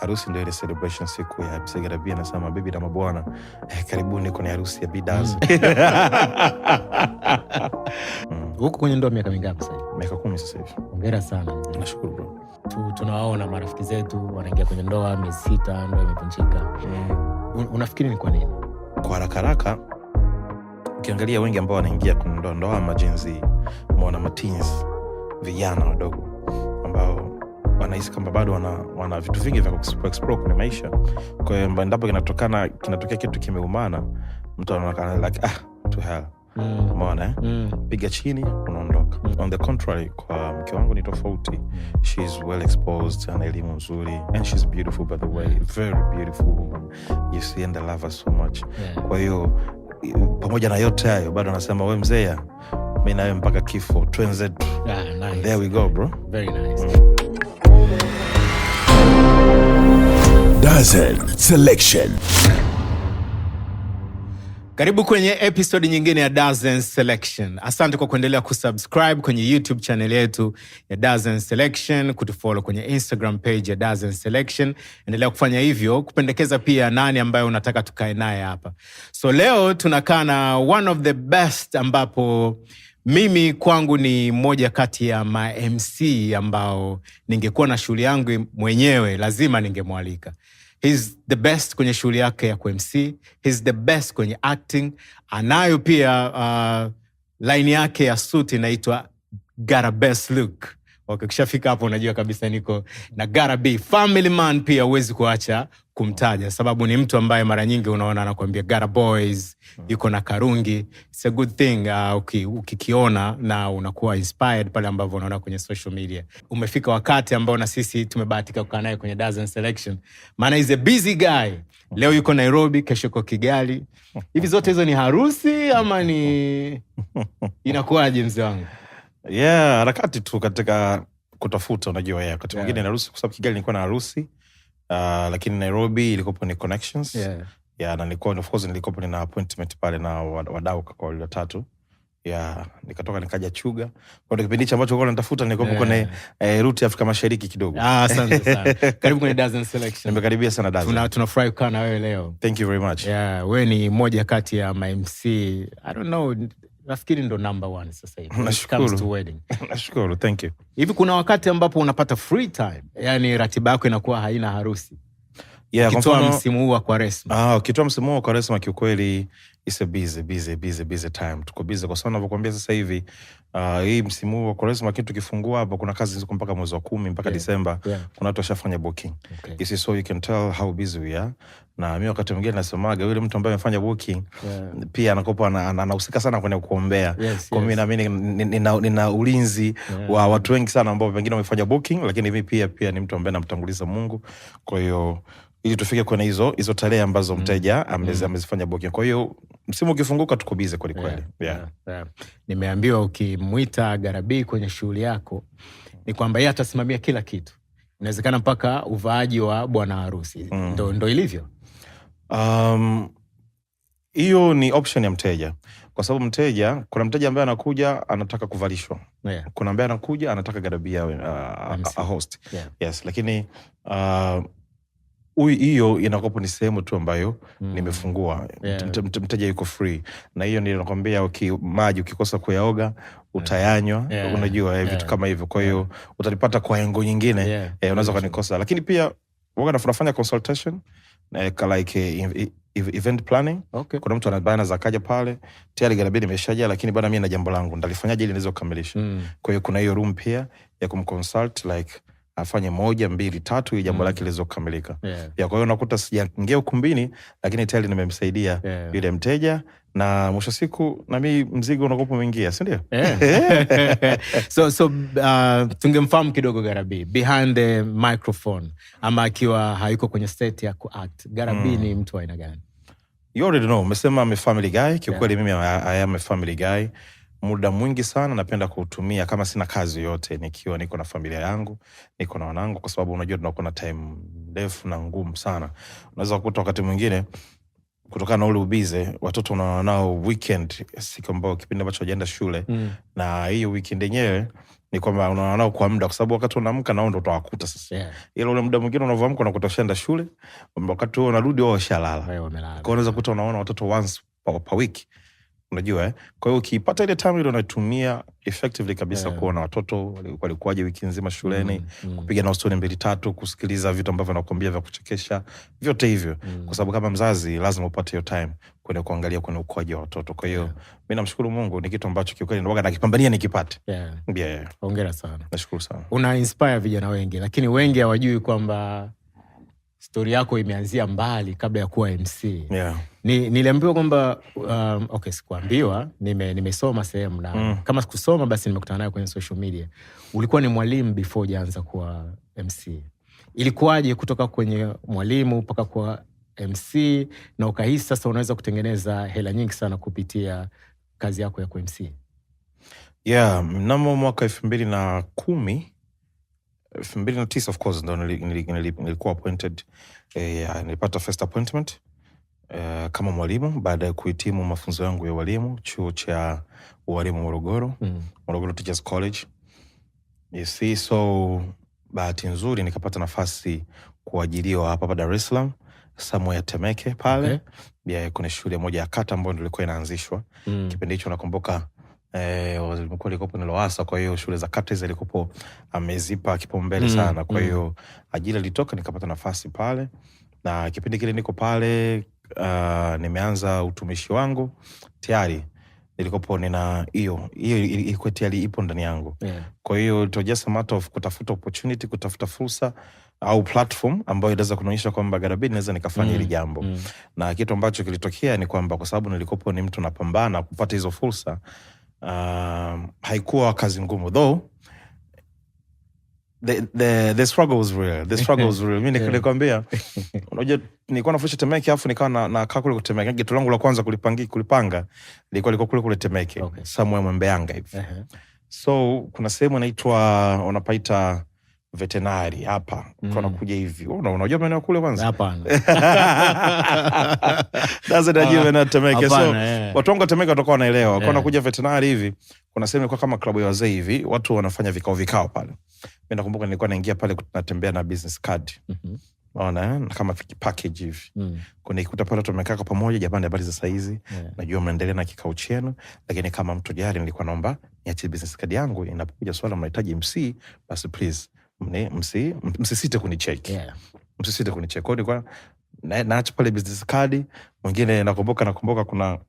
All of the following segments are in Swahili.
harusi ndio ile celebration siku ya Msegerabia, anasema bibi na mabwana, karibuni kwenye harusi ya Bidaz. Huko kwenye ndoa miaka mingapi sasa? Miaka 10 sasa hivi. Hongera sana. Nashukuru bro. Tunawaona marafiki zetu wanaingia kwenye ndoa miezi 6, ndoa imevunjika. Unafikiri ni kwa nini? Kwa haraka ukiangalia wengi ambao wanaingia kwenye ndoa majenzi, mwana mateens, vijana wadogo ambao wanahisi kama bado wana vitu vingi vya explore kwenye maisha. Kwa hiyo endapo kinatokea kitu kimeumana, mtu anaona like to hell. Umeona piga chini unaondoka. On the contrary, kwa mke wangu ni tofauti. She's well exposed, ana elimu nzuri, and she's beautiful by the way, very beautiful woman. You see, and I love her so much. Kwa hiyo pamoja na yote hayo bado anasema wewe mzee, mimi na wewe mpaka kifo, twenze. Nice. There we go bro. Very nice. Dazen Selection. Karibu kwenye episode nyingine ya Dazen Selection. Asante kwa kuendelea kusubscribe kwenye YouTube channel yetu ya Dazen Selection, kutufollow kwenye Instagram page ya Dazen Selection. Endelea kufanya hivyo, kupendekeza pia nani ambaye unataka tukae naye hapa. So leo tunakaa na one of the best, ambapo mimi kwangu ni moja kati ya ma MC ambao ningekuwa na shughuli yangu mwenyewe lazima ningemwalika. He's the best kwenye shughuli yake ya MC. He's the best kwenye acting. Anayo pia line yake ya suit inaitwa Gotta Best Look. Okay, kishafika hapo unajua kabisa niko na Gotta Be. Family man pia huwezi kuacha kumtaja, sababu ni mtu ambaye mara nyingi unaona anakuambia Gotta Boys, yuko na karungi. It's a good thing ukikiona na unakuwa inspired pale ambavyo unaona kwenye social media. Umefika wakati ambao na sisi tumebahatika kukaa naye kwenye Dazen Selection. Maana is a busy guy. Leo yuko Nairobi, kesho yuko Kigali. Hivi zote hizo ni harusi ama ni inakuwaje mzee wangu? Yeah, harakati tu katika kutafuta, unajua wakati mwingine na harusi, kwa sababu Kigali nilikuwa na harusi, lakini Nairobi ilikuwa ni connections. Na nilikuwa of course nilikuwa nina appointment pale na wadau kwa wale watatu. Nikatoka nikaja Chuga. Kwa kipindi ambacho nilikuwa natafuta nilikuwa kwenye route ya Afrika Mashariki kidogo. Asante sana. Karibu kwenye Dazen Selection. Nimekaribia sana Dazen. Tunafurahi kukaa na wewe leo. Thank you very much. Wewe ni moja kati ya ma MC, I don't know, nafikiri ndo number 1 sasa hivi. Comes to wedding. Nashukuru, thank you. Hivi kuna wakati ambapo unapata free time, yani ratiba yako inakuwa haina harusi? Ukitoa msimu huu wa Kwaresma. Ukitoa msimu huu wa Kwaresma kiukweli it's a busy time. Tuko busy kwa sababu ninavyokuambia sasa hivi hii msimu huu wa Kwaresma kitu kifungua hapo, kuna kazi ziko mpaka mwezi wa 10 mpaka Disemba. Kuna watu washafanya booking. You see, so you can tell how busy we are. Na mimi wakati mwingine nasemaga yule mtu ambaye amefanya booking pia anakopa anahusika sana kwenye kuombea. Kwa mimi naamini nina ulinzi wa watu wengi sana ambao wengine wamefanya booking, lakini mimi pia ni mtu ambaye namtanguliza Mungu. Kwa hiyo ili tufike kwenye hizo tarehe ambazo mteja amezifanya booking. Kwa hiyo msimu ukifunguka tuko busy kweli kweli. Nimeambiwa ukimuita Garabi kwenye shughuli yako ni kwamba yeye atasimamia kila kitu. Inawezekana mpaka uvaaji wa bwana harusi. Ndo ilivyo. Hiyo ni option ya mteja. Kwa sababu kuna mteja ambaye anakuja anataka kuvalishwa. Kuna ambaye anakuja anataka Garabi a host. Yes, lakini hiyo inakopo ni sehemu tu ambayo nimefungua. Mteja yuko free. Na hiyo ndio nakwambia, maji ukikosa kuyaoga utayanywa. Unajua vitu kama hivyo. Kwa hiyo utalipata kwa engo nyingine. Unaweza kunikosa. Lakini pia tunafanya consultation like event planning. Kuna mtu anabana zakaja pale tayari Garabi nimeshaja, lakini bwana mimi na jambo langu ndalifanyaje ili niweze kukamilisha. Kwa hiyo kuna hiyo room pia ya kumconsult, like afanye 1, 2, 3 ili jambo lake liweze kukamilika. Kwa hiyo unakuta sijaingia ukumbini, lakini tayari nimemsaidia yule mteja, na mwisho siku na mimi mzigo unakuwa umeingia, si ndio? So tungemfahamu kidogo Garabi behind the microphone, ama akiwa hayuko kwenye state ya kuact. Garabi ni mtu wa aina gani? You already know, umesema I'm a family guy. Kiukweli mimi I am a family guy. Muda mwingi sana napenda kutumia kama sina kazi yote nikiwa niko na familia yangu, niko na wanangu, kwa sababu unajua tunakuwa na time ndefu na ngumu sana. Unaweza kukuta wakati mwingine kutokana na ule ubize watoto unaona nao weekend, siku ambao kipindi ambacho hajaenda shule na hiyo weekend yenyewe ni kwamba unaona nao kwa muda, kwa sababu wakati unaamka nao ndo utawakuta sasa. Ila ule muda mwingine unavyoamka unakuta ushaenda shule, wakati wewe unarudi wao washalala. Kwa hiyo unaweza kuta unaona watoto once per week. Unajua kwa hiyo ukipata ile time ile unatumia effectively kabisa kuona watoto walikuwaje wiki nzima shuleni, kupiga na story 2-3, kusikiliza vitu ambavyo nakwambia vya kuchekesha, vyote hivyo. Kwa sababu kama mzazi lazima upate hiyo time kwenda kuangalia kuna ukuaji wa watoto. Kwa hiyo mimi namshukuru Mungu, ni kitu ambacho kiukweli ndio nakipambania nikipate. Hongera sana. Nashukuru sana. Una inspire vijana wengi, lakini wengi hawajui kwamba story yako imeanzia mbali kabla ya kuwa MC. Niliambiwa kwamba sikuambiwa, nimesoma sehemu na kama sikusoma basi nimekutana nayo kwenye social media. Ulikuwa ni mwalimu before hujaanza kuwa MC. Ilikuwaje kutoka kwenye mwalimu mpaka kuwa MC na ukahisi sasa unaweza kutengeneza hela nyingi sana kupitia kazi yako ya kuwa MC? Mnamo mwaka 2009 of course ndo nilikuwa appointed. Nilipata first appointment kama mwalimu baada ya kuhitimu mafunzo yangu ya walimu chuo cha walimu Morogoro, Morogoro Teachers College. You see, so bahati nzuri nikapata nafasi kuajiriwa hapa Dar es Salaam, somewhere Temeke pale. Kuna shule moja ya kata ambayo nilikuwa inaanzishwa. Kipindi hicho nakumbuka walikuwa likopo ni Lowassa, kwa hiyo shule za kata zilikopo amezipa kipaumbele sana. Kwa hiyo ajira ilitoka, nikapata nafasi pale, na kipindi kile niko pale nimeanza utumishi wangu tayari nilikopo nina hiyo ilikuwa tayari ipo ndani yangu. Kwa hiyo it was just a matter of kutafuta opportunity, kutafuta fursa au platform ambayo inaweza kunionyesha kwamba Garabi naweza nikafanya hili jambo. Na kitu ambacho kilitokea ni kwamba kwa sababu nilikopo ni mtu napambana kupata hizo fursa, haikuwa kazi ngumu, though the struggle was real. The struggle was real. Mimi nilikwambia, unajua nilikuwa nafundisha Temeke, afu nikawa na kaa kule Temeke. Geto langu la kwanza kulipanga liko kule Temeke, somewhere Mwembeanga hivi. So kuna sehemu inaitwa wanapaita veterinary hapa. Kwa nakuja hivi. Unajua maeneo kule kwanza? Hapana. Doesn't ajue na Temeke. So watu wangu Temeke watakuwa wanaelewa. Kwa nakuja veterinary hivi, kuna sehemu ilikuwa kama klabu ya wazee hivi, watu wanafanya vikao pale. Mimi nakumbuka nilikuwa naingia pale tunatembea na business card. Unaona, kama package hivi. Kuna ikuta pale tumekaa kwa pamoja, jamani habari za saa hizi. Najua mnaendelea na kikao chenu, lakini kama mtu jari nilikuwa naomba niache business card yangu, inapokuja swala mnahitaji MC, basi please msisite kunicheck. Msisite kunicheck. Kwa hiyo naacha pale business card. Mwingine nakumbuka kuna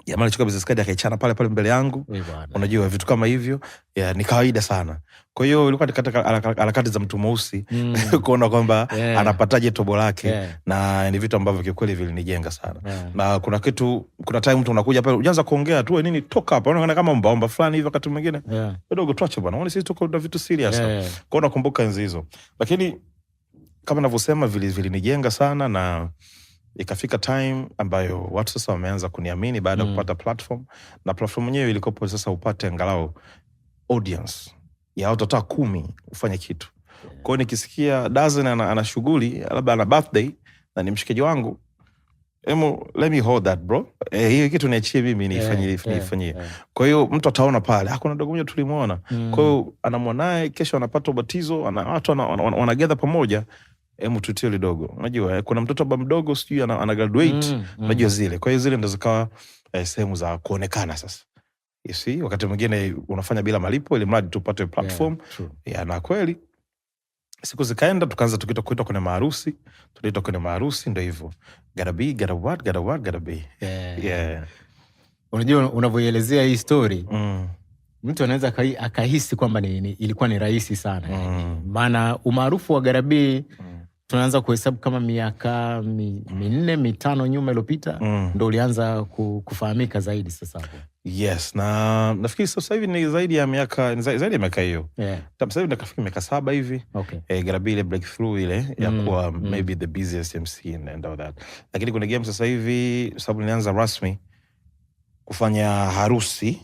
jamaa alichukua business card akaichana pale mbele yangu. Unajua vitu kama hivyo ni kawaida sana. Kwa hiyo ilikuwa katika harakati za mtu mweusi kuona kwamba anapataje tobo lake, na ni vitu ambavyo kikweli vilinijenga sana. Na kuna time mtu unakuja pale unaanza kuongea tu nini, toka hapa, unaona kama omba fulani hivi, wakati mwingine kidogo tuache bwana, unaona sisi tuko na vitu serious. Kwa hiyo nakumbuka enzi hizo, lakini kama ninavyosema vilinijenga sana, na ikafika time ambayo watu sasa wameanza kuniamini baada ya kupata platform, na platform yenyewe ilikopo sasa upate angalau audience ya watu 10 ufanye kitu. Kwa hiyo nikisikia Dazen ana shughuli, labda ana birthday na ni mshikaji wangu, let me hold that bro. Hiyo kitu niachie mimi nifanyie. Kwa hiyo mtu ataona pale, kuna dogo mmoja tulimuona. Kwa hiyo anamwanae, kesho anapata ubatizo, watu wanagather pamoja. Tutie lidogo. Unajua kuna mtoto baba mdogo sijui ana graduate, unajua zile. Kwa hiyo zile ndo zikawa sehemu za kuonekana sasa. You see, wakati mwingine unafanya bila malipo ili mradi tupate platform. Na kweli siku zikaenda, tukaanza kuitwa kwenye maharusi. Tuliitwa kwenye maharusi, ndio hivyo. Garabi, Garabi. Unajua unavyoelezea hii story, mtu anaweza akahisi kwamba ilikuwa ni rahisi sana. Maana umaarufu wa Garabi tunaanza kuhesabu kama miaka 4-5 nyuma iliyopita, ndo ulianza kufahamika zaidi sasa hapo. Yes, na nafikiri sasa hivi ni zaidi ya miaka hiyo. Sasa hivi nakafika miaka 7 hivi. Garabi ile breakthrough ile ya kuwa maybe the busiest MC and all that. Lakini kuna game sasa hivi, sababu nilianza rasmi kufanya harusi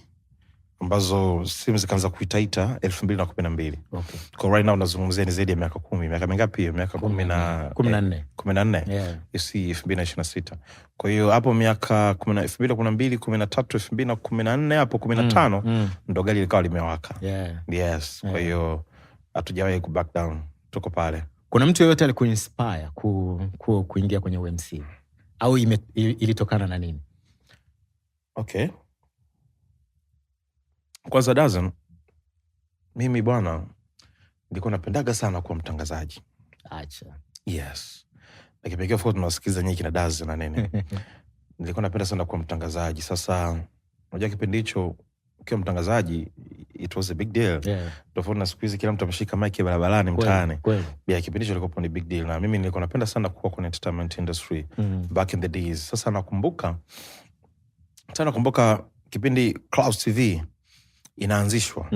ambazo simu zikaanza kuitaita 2012. Okay. Kwa right now nazungumzia ni zaidi ya miaka 10. Miaka mingapi hiyo? Miaka 14. 14. Yeah. You see 2026. Kwa hiyo hapo miaka 2012, 13, 2014 hapo 15 ndo gari likawa limewaka. Yeah. Yes. Kwa hiyo hatujawahi ku back down. Tuko pale. Kuna mtu yeyote alikuinspire kuingia kwenye UMC? Au ilitokana na nini? Okay. Kwanza Dazen, mimi bwana nilikuwa napendaga sana kuwa mtangazaji. Acha. Yes. Lakini of course tunasikiza nyinyi kina Dazen na nini. Nilikuwa napenda sana kuwa mtangazaji. Sasa unajua kipindi hicho ukiwa mtangazaji it was a big deal. Yeah. Tofauti na siku hizi kila mtu ameshika mic barabarani mtaani. Yeah, kipindi hicho ilikuwa ni big deal na mimi nilikuwa napenda sana kuwa kwenye entertainment industry back in the days. Sasa nakumbuka kipindi Clouds TV inaanzishwa.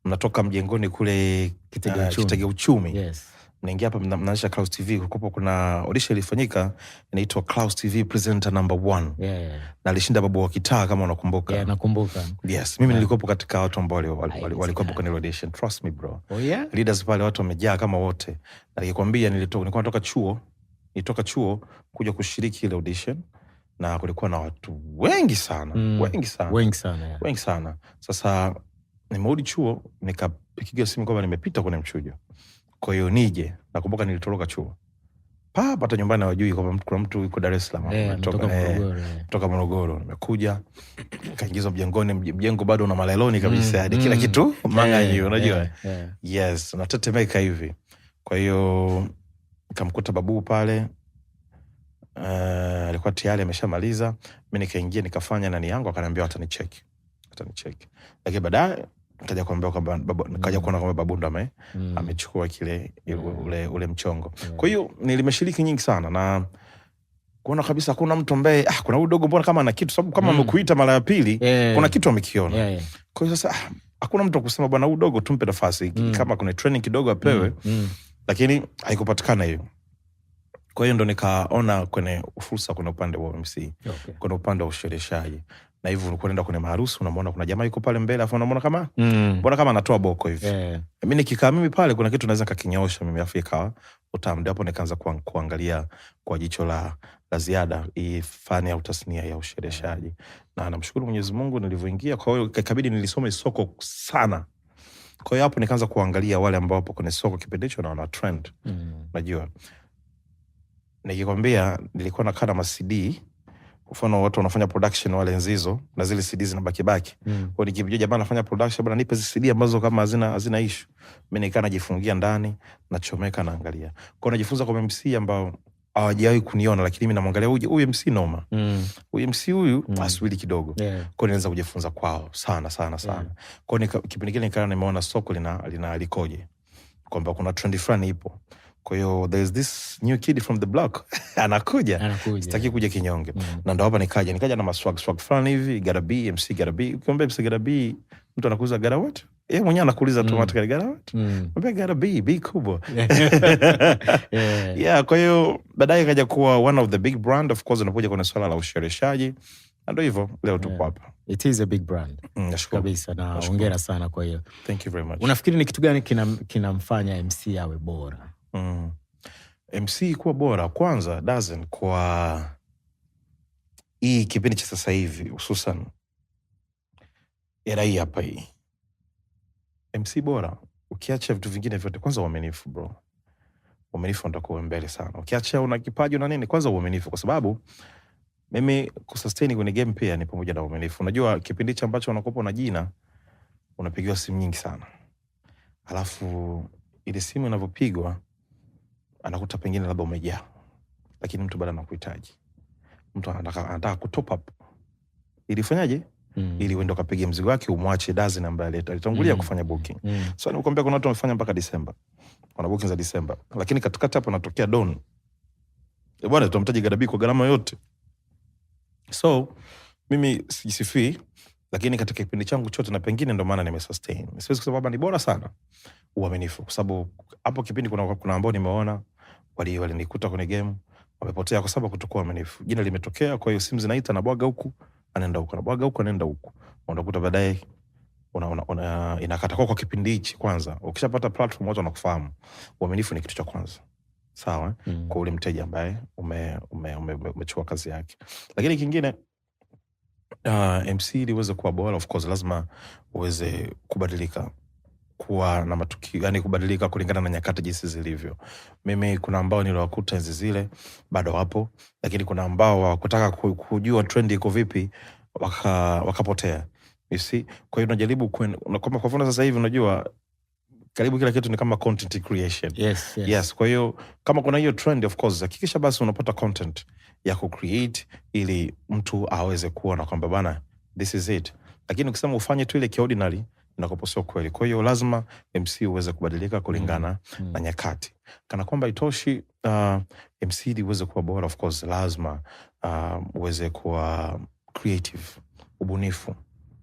Mnatoka mjengoni kule Kitega Uchumi. Yes. Mnaingia hapa mnaanzisha Clouds TV. Kulikuwa kuna audition ilifanyika inaitwa Clouds TV Presenter number 1. Yeah. Na alishinda Babu wa Kitaa kama unakumbuka. Yeah, nakumbuka. Yes, mimi nilikuwa katika watu ambao walikuwa kwenye audition. Trust me bro. Oh yeah. Leaders pale watu wamejaa kama wote. Na nikikwambia nilikuwa natoka chuo kuja kushiriki ile audition. Na kulikuwa na watu wengi sana. Wengi sana. Sasa nimerudi chuo nikapiga simu kwamba nimepita kwenye mchujo. Kwa hiyo nije. Nakumbuka nilitoroka chuo. Hata nyumbani hawajui kwamba kuna mtu yuko Dar es Salaam. Kutoka Morogoro. Nimekuja kaingizwa mjengoni, mjengo bado una malailoni kabisa hadi kila kitu mang'anyi, unajua. Yes, natetemeka hivi. Kwa hiyo nikamkuta Babu pale. Alikuwa tayari ameshamaliza. Mimi nikaingia nikafanya nani yangu, akaniambia atanicheck. Lakini baadaye nikaja kuambia kwamba nikaja kuona kwamba Babu ndo amechukua kile ule mchongo. Kwa hiyo nilimeshiriki nyingi sana na kuona kabisa hakuna mtu ambaye kuna udogo mbona kama ana kitu, sababu kama amekuita mara ya pili kuna kitu amekiona. Kwa hiyo sasa hakuna mtu kusema bwana udogo tumpe nafasi kama kuna training kidogo apewe. Lakini haikupatikana hiyo. Kwa hiyo ndo nikaona kwenye fursa kuna upande wa MC. Kuna upande wa ushereheshaji. Na hivyo unakwenda kwenye maharusi unamwona kuna jamaa yuko pale mbele afu unamwona kama mbona kama anatoa boko hivi. Mimi nikikaa mimi pale kuna kitu naweza kakinyoosha mimi afu ikawa utamu. Hapo nikaanza kuangalia kwa jicho la ziada hii fani ya tasnia ya ushereheshaji. Na namshukuru Mwenyezi Mungu nilivyoingia. Kwa hiyo ikabidi nilisome soko sana. Kwa hiyo hapo nikaanza kuangalia wale ambao wapo kwenye soko kipindi hicho na wana trend. Unajua. Nikikwambia nilikuwa nakaa na CD. Mfano watu wanafanya production wale Nzizo na zile CD zinabaki. Kwa nikimjua jamaa anafanya production bwana nipe CD ambazo kama hazina issue. Mimi nikaa najifungia ndani, nachomeka naangalia. Kwa najifunza kwa MC ambao hawajawahi kuniona lakini mimi namwangalia huyu MC noma. Huyu MC huyu aswili kidogo. Kwa nianza kujifunza kwao sana. Kwa kipindi kile nikaa nimeona soko likoje. Kwamba kuna trend fulani ipo. Kwa hiyo there's this new kid from the block anakuja. Sitaki kuja kinyonge. Na ndo hapa nikaja na maswag fulani hivi, gotta be MC gotta be. Ukiomba MC gotta be, mtu anakuuliza gotta what? Yeye mwenyewe anakuuliza automatically gotta what? Mbona gotta be kubwa. Yeah, kwa hiyo baadaye kaja kuwa one of the big brand of course unapokuja kwenye swala la ushereheshaji. Ndio hivyo leo tuko hapa. It is a big brand. Nashukuru kabisa na hongera sana kwa hiyo. Thank you very much. Unafikiri ni kitu gani kinamfanya MC awe bora? MC kuwa bora kwanza doesn't kwa hii kipindi cha sasa hivi hususan era hii hapa hii. MC bora ukiacha vitu vingine vyote kwanza uaminifu bro. Uaminifu ndio kwa mbele sana. Ukiacha una kipaji na nini kwanza uaminifu, kwa sababu mimi kusustain kwenye game pia ni pamoja na uaminifu. Unajua kipindi cha ambacho unakopa na jina unapigiwa simu nyingi sana. Alafu ile simu inavyopigwa anakuta pengine labda umejaa. Lakini mtu bado anakuhitaji. Mtu anataka kutop up. Ilifanyaje? Ili uende ukapige mzigo wake umwache Dazen ambaye alitangulia kufanya booking. So nimekwambia kuna watu wamefanya mpaka December. Wana booking za December. Lakini katikati hapo anatokea Don. Bwana tutamtaji Garabi kwa gharama yote. So mimi sijisifii, lakini katika kipindi changu chote na pengine ndo maana nimesustain. Siwezi kusema baba ni bora sana uaminifu, kwa sababu hapo kipindi kuna ambao nimeona walinikuta kwenye game wamepotea kwa sababu kutokuwa uaminifu. Jina limetokea, kwa hiyo simu zinaita na bwaga huku anaenda huku, na bwaga huku anaenda huku. Unakuta baadaye inakata kwa kipindi hichi. Kwanza ukishapata platform watu wanakufahamu, uaminifu ni kitu cha kwanza, sawa kwa ule mteja ambaye umechukua kazi yake. Lakini kingine MC ili uweze kuwa bora, of course lazima uweze kubadilika, kuwa na matukio, yani kubadilika kulingana na nyakati jinsi zilivyo. Mimi kuna ambao niliwakuta enzi zile bado wapo, lakini kuna ambao wakutaka kujua trend iko vipi wakapotea. You see? Kwa hiyo unajaribu kwa mfano sasa hivi unajua karibu kila kitu ni kama content creation. Yes. Kwa hiyo kama kuna hiyo trend, of course hakikisha basi unapata content ya ku-create ili mtu aweze kuona kwamba bana this is it. Lakini ukisema ufanye tu ile ordinary inakuwa sio kweli. Kwa hiyo lazima MC uweze kubadilika kulingana na nyakati. Kana kwamba itoshi MC ili uweze kuwa bora, of course lazima uweze kuwa creative, ubunifu.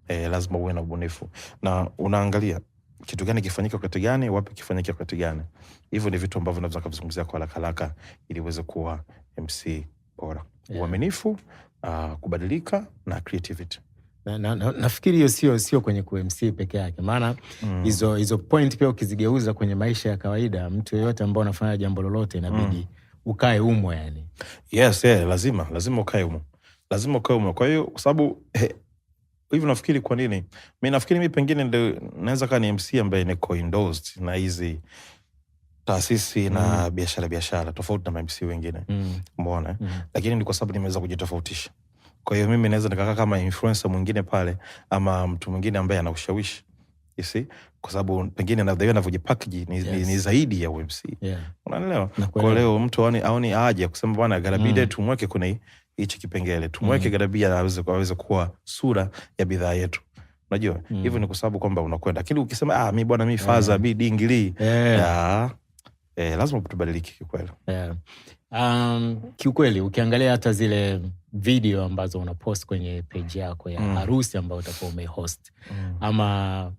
Lazima uwe na ubunifu na unaangalia kitu gani kifanyike wakati gani, wapi kifanyike wakati gani. Hivyo ni vitu ambavyo naweza kuvizungumzia kwa haraka ili uweze kuwa MC bora. Uaminifu, kubadilika na creativity. Nafikiri hiyo sio kwenye ku-MC peke yake, maana hizo point pia ukizigeuza kwenye maisha ya kawaida, mtu yeyote ambaye anafanya jambo lolote inabidi ukae umo yani. Yes, lazima ukae umo. Lazima ukae umo. Kwa hiyo kwa sababu hivi nafikiri kwa nini? Mimi nafikiri mimi pengine ndio naweza kuwa ni MC ambaye niko endorsed na hizi taasisi na biashara tofauti na MC wengine. Umeona? Lakini ni kwa sababu nimeweza kujitofautisha. Kwa hiyo mimi naweza nikakaa kama influencer mwingine pale ama mtu mwingine ambaye ana ushawishi. You see? Kwa sababu pengine na ninavyojipackage ni zaidi ya MC. Unaelewa? Kwa leo mtu aoni aje kusema bwana Garabide tumweke kwenye hichi kipengele, tumweke Garabia aweze kuwa sura ya bidhaa yetu. Unajua? Hivyo ni kwa sababu kwamba unakwenda. Lakini ukisema mimi bwana mimi faza mimi dingili. Lazima tubadilike kikweli. Kiukweli ukiangalia hata zile video ambazo unapost kwenye page yako ya harusi ambayo utakuwa umehost ama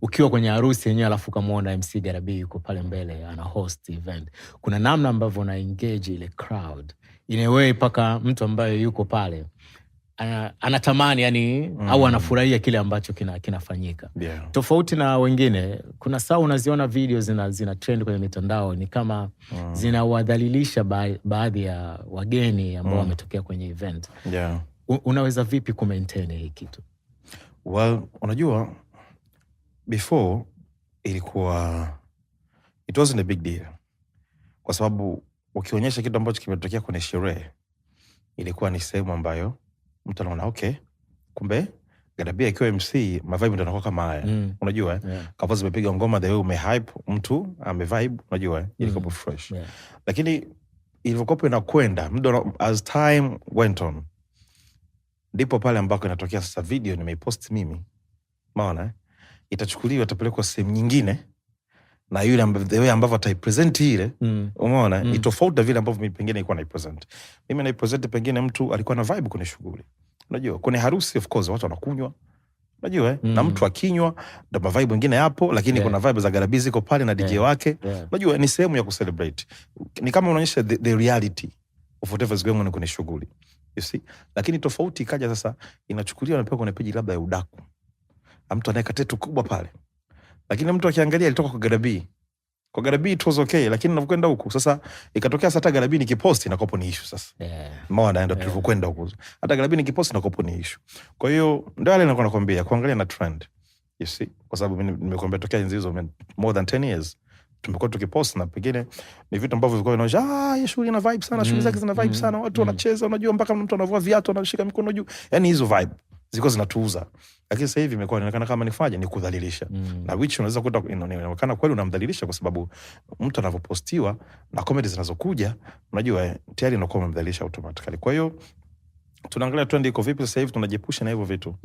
ukiwa kwenye harusi yenyewe alafu kumuona MC Garabi yuko pale mbele ana host event, kuna namna ambavyo una engage ile crowd in a way paka mtu ambaye yuko pale anatamani yani au anafurahia kile ambacho kinafanyika. Tofauti na wengine, kuna saa unaziona video zina trend kwenye mitandao ni kama zinawadhalilisha baadhi ya wageni ambao wametokea kwenye event. Unaweza vipi ku-maintain hii kitu? Well, unajua before ilikuwa it wasn't a big deal. Kwa sababu ukionyesha kitu ambacho kimetokea kwenye sherehe ilikuwa ni sehemu ambayo mtu anaona okay, kumbe Garabia ikiwa MC mavibe ndio yanakuwa kama haya. Unajua kama zimepiga ngoma the way umehype mtu amevibe, unajua ilikuwa fresh. Lakini ilivyokuwa inakwenda muda as time went on ndipo pale ambako inatokea sasa video nimeipost mimi. Maana itachukuliwa itapelekwa sehemu nyingine na yule ambavyo ataipresent ile umeona ni tofauti na vile ambavyo mimi pengine nilikuwa naipresent. Mimi naipresent pengine mtu alikuwa na vibe kwenye shughuli. Unajua kwenye harusi of course watu wanakunywa. Unajua na mtu akinywa ndio vibe nyingine hapo, lakini kuna vibe za Garabi ziko pale na DJ wake. Unajua ni sehemu ya kucelebrate. Ni kama unaonyesha the reality of whatever is going on kwenye shughuli. You see? Lakini tofauti ikaja sasa inachukuliwa na pia kwenye page labda ya udaku. Mtu anaweka tattoo kubwa pale. Lakini mtu akiangalia alitoka kwa Garabi. Kwa Garabi it was okay, lakini unapokwenda huku sasa ikatokea sasa Garabi nikiposti na kopo ni issue sasa. Mbona ndio tulivyokwenda huku. Hata Garabi nikiposti na kopo ni issue. Kwa hiyo ndio yale nilikuwa nakwambia kuangalia na trend. You see? Kwa sababu nimekuambia tokea enzi hizo more than 10 years tumekuwa tukipost na pengine ni vitu ambavyo vilikuwa vinaonyesha hii shughuli ina vibe sana, shughuli zake zina vibe sana, watu wanacheza, unajua mpaka mtu anavua viatu anashika mikono juu. Yaani hizo vibe ziko zinatuuza. Lakini sasa hivi imekuwa inaonekana kama nifanye ni kudhalilisha. Na which unaweza kuta inaonekana kweli unamdhalilisha kwa sababu mtu anavyopostiwa na comedy zinazokuja unajua tayari unakuwa umemdhalilisha automatically. Kwa hiyo tunaangalia trend iko vipi sasa hivi, tunajepusha na hivyo vitu.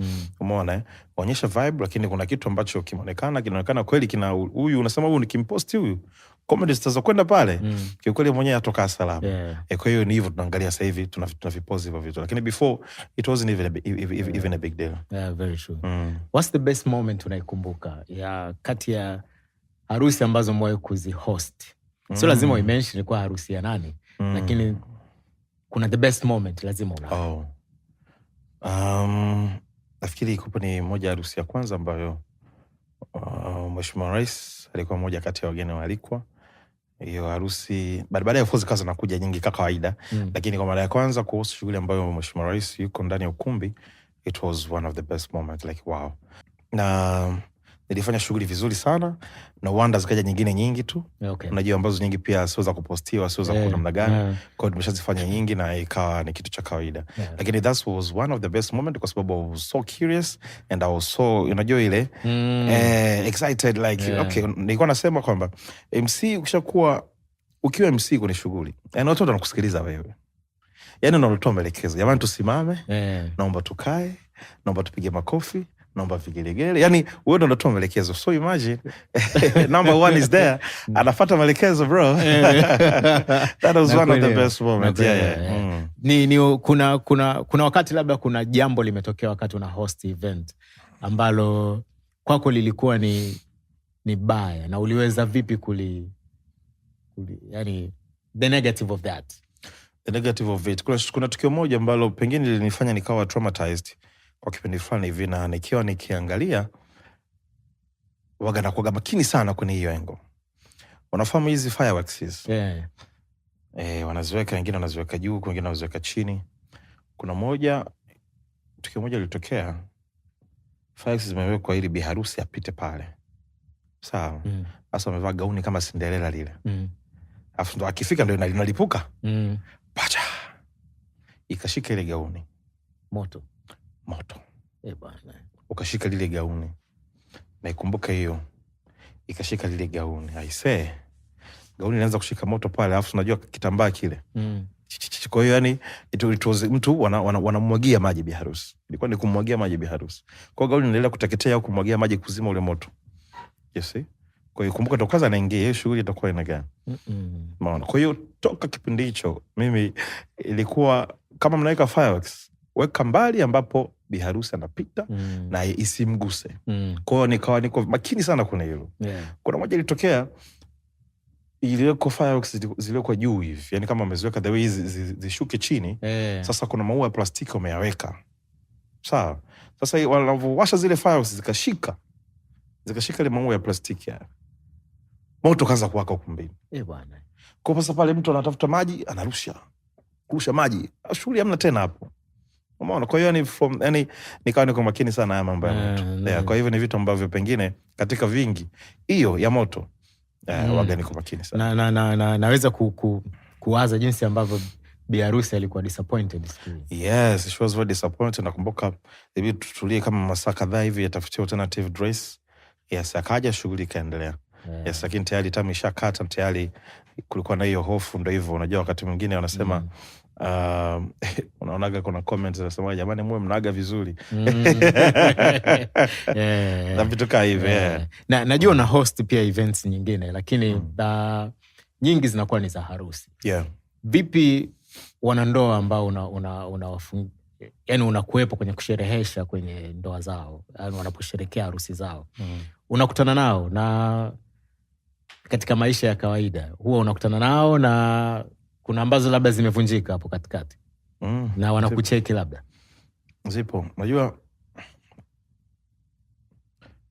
Umeona onyesha vibe, lakini kuna kitu ambacho kinaonekana kweli kina huyu unasema huyu nikimposti huyu comedy zitazokwenda pale kiukweli mwenyewe atoka salama. Kwa hiyo ni hivyo tunaangalia sasa hivi tunavipost hivyo vitu, lakini before it wasn't even a big deal. Very true. What's the best moment unaikumbuka ya kati ya harusi ambazo mwae kuzihost? Sio lazima uimention kwa harusi ya nani, lakini kuna the best moment lazima una. Nafikiri ikupo ni moja harusi ya kwanza ambayo Mheshimiwa Rais alikuwa mmoja kati ya wageni waalikwa. Hiyo harusi baadaye of course kaza nakuja nyingi kama kawaida, lakini kwa mara ya kwanza kuhusu shughuli ambayo Mheshimiwa Rais yuko ndani ya ukumbi, it was one of the best moments, like wow. Na nilifanya shughuli vizuri sana na wanda zikaja nyingine nyingi tu. Okay. Unajua ambazo nyingi pia siweza kupostiwa, siweza kwa namna gani. Kwa hiyo tumeshazifanya nyingi na ikawa ni kitu cha kawaida. Lakini that was one of the best moment kwa sababu I was so curious and I was so, unajua ile excited like okay, nilikuwa nasema kwamba MC ukishakuwa ukiwa MC kwenye shughuli, yani watu wanakusikiliza wewe. Yani unatoa maelekezo, jamani tusimame, naomba tukae, naomba tupige makofi, naomba vigelegele. Yani wewe ndo unatoa maelekezo. So imagine number one is there, anafuata maelekezo bro. That was one of the best moments. Ni kuna wakati labda kuna jambo limetokea wakati una host event ambalo kwako lilikuwa ni baya na uliweza vipi yani the negative of that? The negative of it. Kuna tukio moja ambalo pengine lilinifanya nikawa traumatized kwa kipindi fulani hivi, na nikiwa nikiangalia waga na kuaga makini sana kwenye hiyo engo. Unafahamu hizi fireworks? Wanaziweka, wengine wanaziweka juu, wengine wanaziweka chini. Kuna tukio moja lilitokea, fireworks zimewekwa ili biharusi apite pale. Sawa. Sasa amevaa gauni kama Cinderella lile. Afu ndo akifika ndo inalipuka. Pacha. Ikashika ile gauni. Moto. Bwana. Ukashika lile gauni. Na ikumbuka hiyo. Ikashika lile gauni. I say. Gauni inaanza kushika moto pale, alafu unajua kitambaa kile. Kwa hiyo yani it was mtu wanamwagia maji biharusi. Ilikuwa ni kumwagia maji biharusi. Kwa hiyo gauni inaendelea kuteketea au kumwagia maji kuzima ule moto. Yes. Kwa hiyo kumbuka ndo kwanza anaingia, hiyo shughuli itakuwa ina gani? Maana. Kwa hiyo toka kipindi hicho mimi ilikuwa kama mnaweka fireworks, weka mbali ambapo biharusi anapita na isimguse. Kwa hiyo nikawa niko makini sana kuna hilo. Kuna moja ilitokea, iliweko fireworks ziliwekwa juu hivi, yani kama wameziweka the way zishuke chini. Sasa kuna maua ya plastiki wameyaweka. Sawa. Sasa wanavowasha zile fireworks zikashika ile maua ya plastiki ya moto kaanza kuwaka ukumbini. Bwana. Kwa sasa pale mtu anatafuta maji, anarusha maji. Shughuli hamna tena hapo. Umeona? Kwa hiyo yani nikawa niko makini sana haya mambo ya moto. Kwa hivyo ni vitu ambavyo pengine katika vingi hiyo ya moto waga niko makini sana. Naweza kuwaza jinsi ambavyo biharusi alikuwa disappointed. Yes, she was very disappointed. Nakumbuka hivi tutulie kama masaa kadhaa hivi yatafutia alternative dress. Yes, akaja shughuli ikaendelea. Yes, lakini tayari tamu ishakata, tayari kulikuwa na hiyo hofu. Ndio hivyo, unajua wakati mwingine wanasema unaonaga kuna comments zinasema jamani muwe mnaga vizuri. Na vitu kama hivi. Na najua na host pia events nyingine, lakini nyingi zinakuwa ni za harusi. Vipi wanandoa ambao yani unakuwepo kwenye kusherehesha kwenye ndoa zao, yani wanaposherekea harusi zao, unakutana nao na katika maisha ya kawaida huwa unakutana nao na kuna ambazo labda zimevunjika hapo katikati na wanakucheki labda? Zipo. Unajua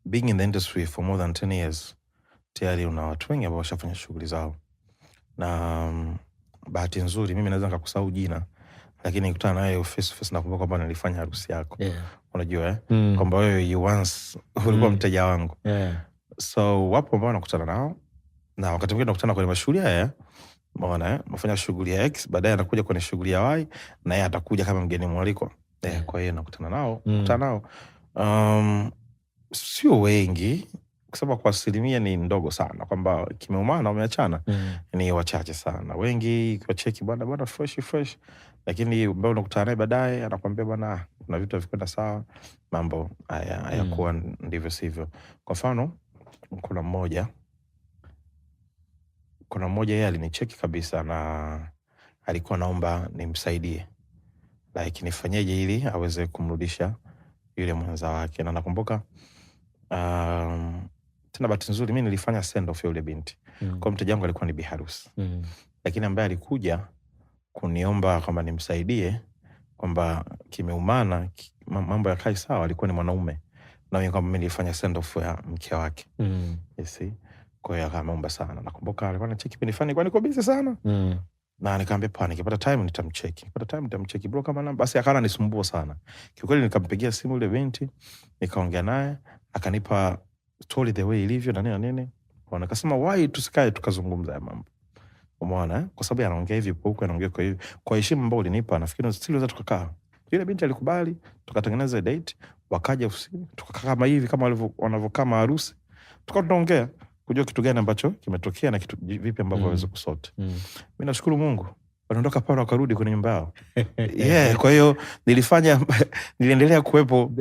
being in the industry for more than 10 years tayari una watu wengi ambao washafanya shughuli zao, na bahati nzuri mimi naweza nikakusahau jina, lakini nikutana naye face to face nakumbuka kwamba nilifanya harusi yako. Unajua kwamba wewe you once ulikuwa mteja wangu. So wapo ambao nakutana nao, na wakati mwingine nakutana kwenye mashughuli haya. Umeona mfanya shughuli ya X, baadaye anakuja kwenye shughuli ya Y na yeye atakuja kama mgeni mwaliko. Kwa hiyo nakutana nao. Sio wengi, kwa sababu kwa asilimia ni ndogo sana kwamba kimeumana wameachana. Ni wachache sana. Wengi kwa cheki bwana fresh, lakini mbao unakutana naye baadaye anakuambia bwana kuna vitu havikwenda sawa, mambo hayakuwa ndivyo sivyo. Kwa mfano kuna mmoja yeye alinicheki kabisa na alikuwa naomba nimsaidie, like nifanyeje ili aweze kumrudisha yule mwenza wake. Na nakumbuka tena bahati nzuri mimi nilifanya send off yule binti. Kwa mteja wangu alikuwa ni biharusi. Lakini ambaye alikuja kuniomba kwamba nimsaidie kwamba kimeumana mambo ya kai sawa alikuwa ni mwanaume. na mimi kwamba mimi nilifanya send off ya mke wake. You see? Kwa hiyo akaomba sana. Nakumbuka alikuwa anacheki kipindi fulani, kwa niko busy sana. Na nikamwambia pa nikipata time nitamcheki. Nikipata time nitamcheki bro kama namba. Basi akawa anisumbua sana. Kiukweli nikampigia simu ile binti, nikaongea naye, akanipa story the way ilivyo na nini na nini. Kwa nikasema why tusikae tukazungumza ya mambo. Umeona kwa sababu anaongea hivi huko anaongea kwa hivi. Kwa heshima ambayo ulinipa nafikiri still unaweza tukakaa. Yule binti alikubali, tukatengeneza date, wakaja ofisini, tukakaa kama hivi kama wanavyokaa harusi. Tukawa tunaongea kujua kitu gani ambacho kimetokea na kitu vipi ambavyo waweza kusort. Mimi nashukuru Mungu. Wanaondoka pale wakarudi kwenye nyumba yao. Kwa hiyo niliendelea kuwepo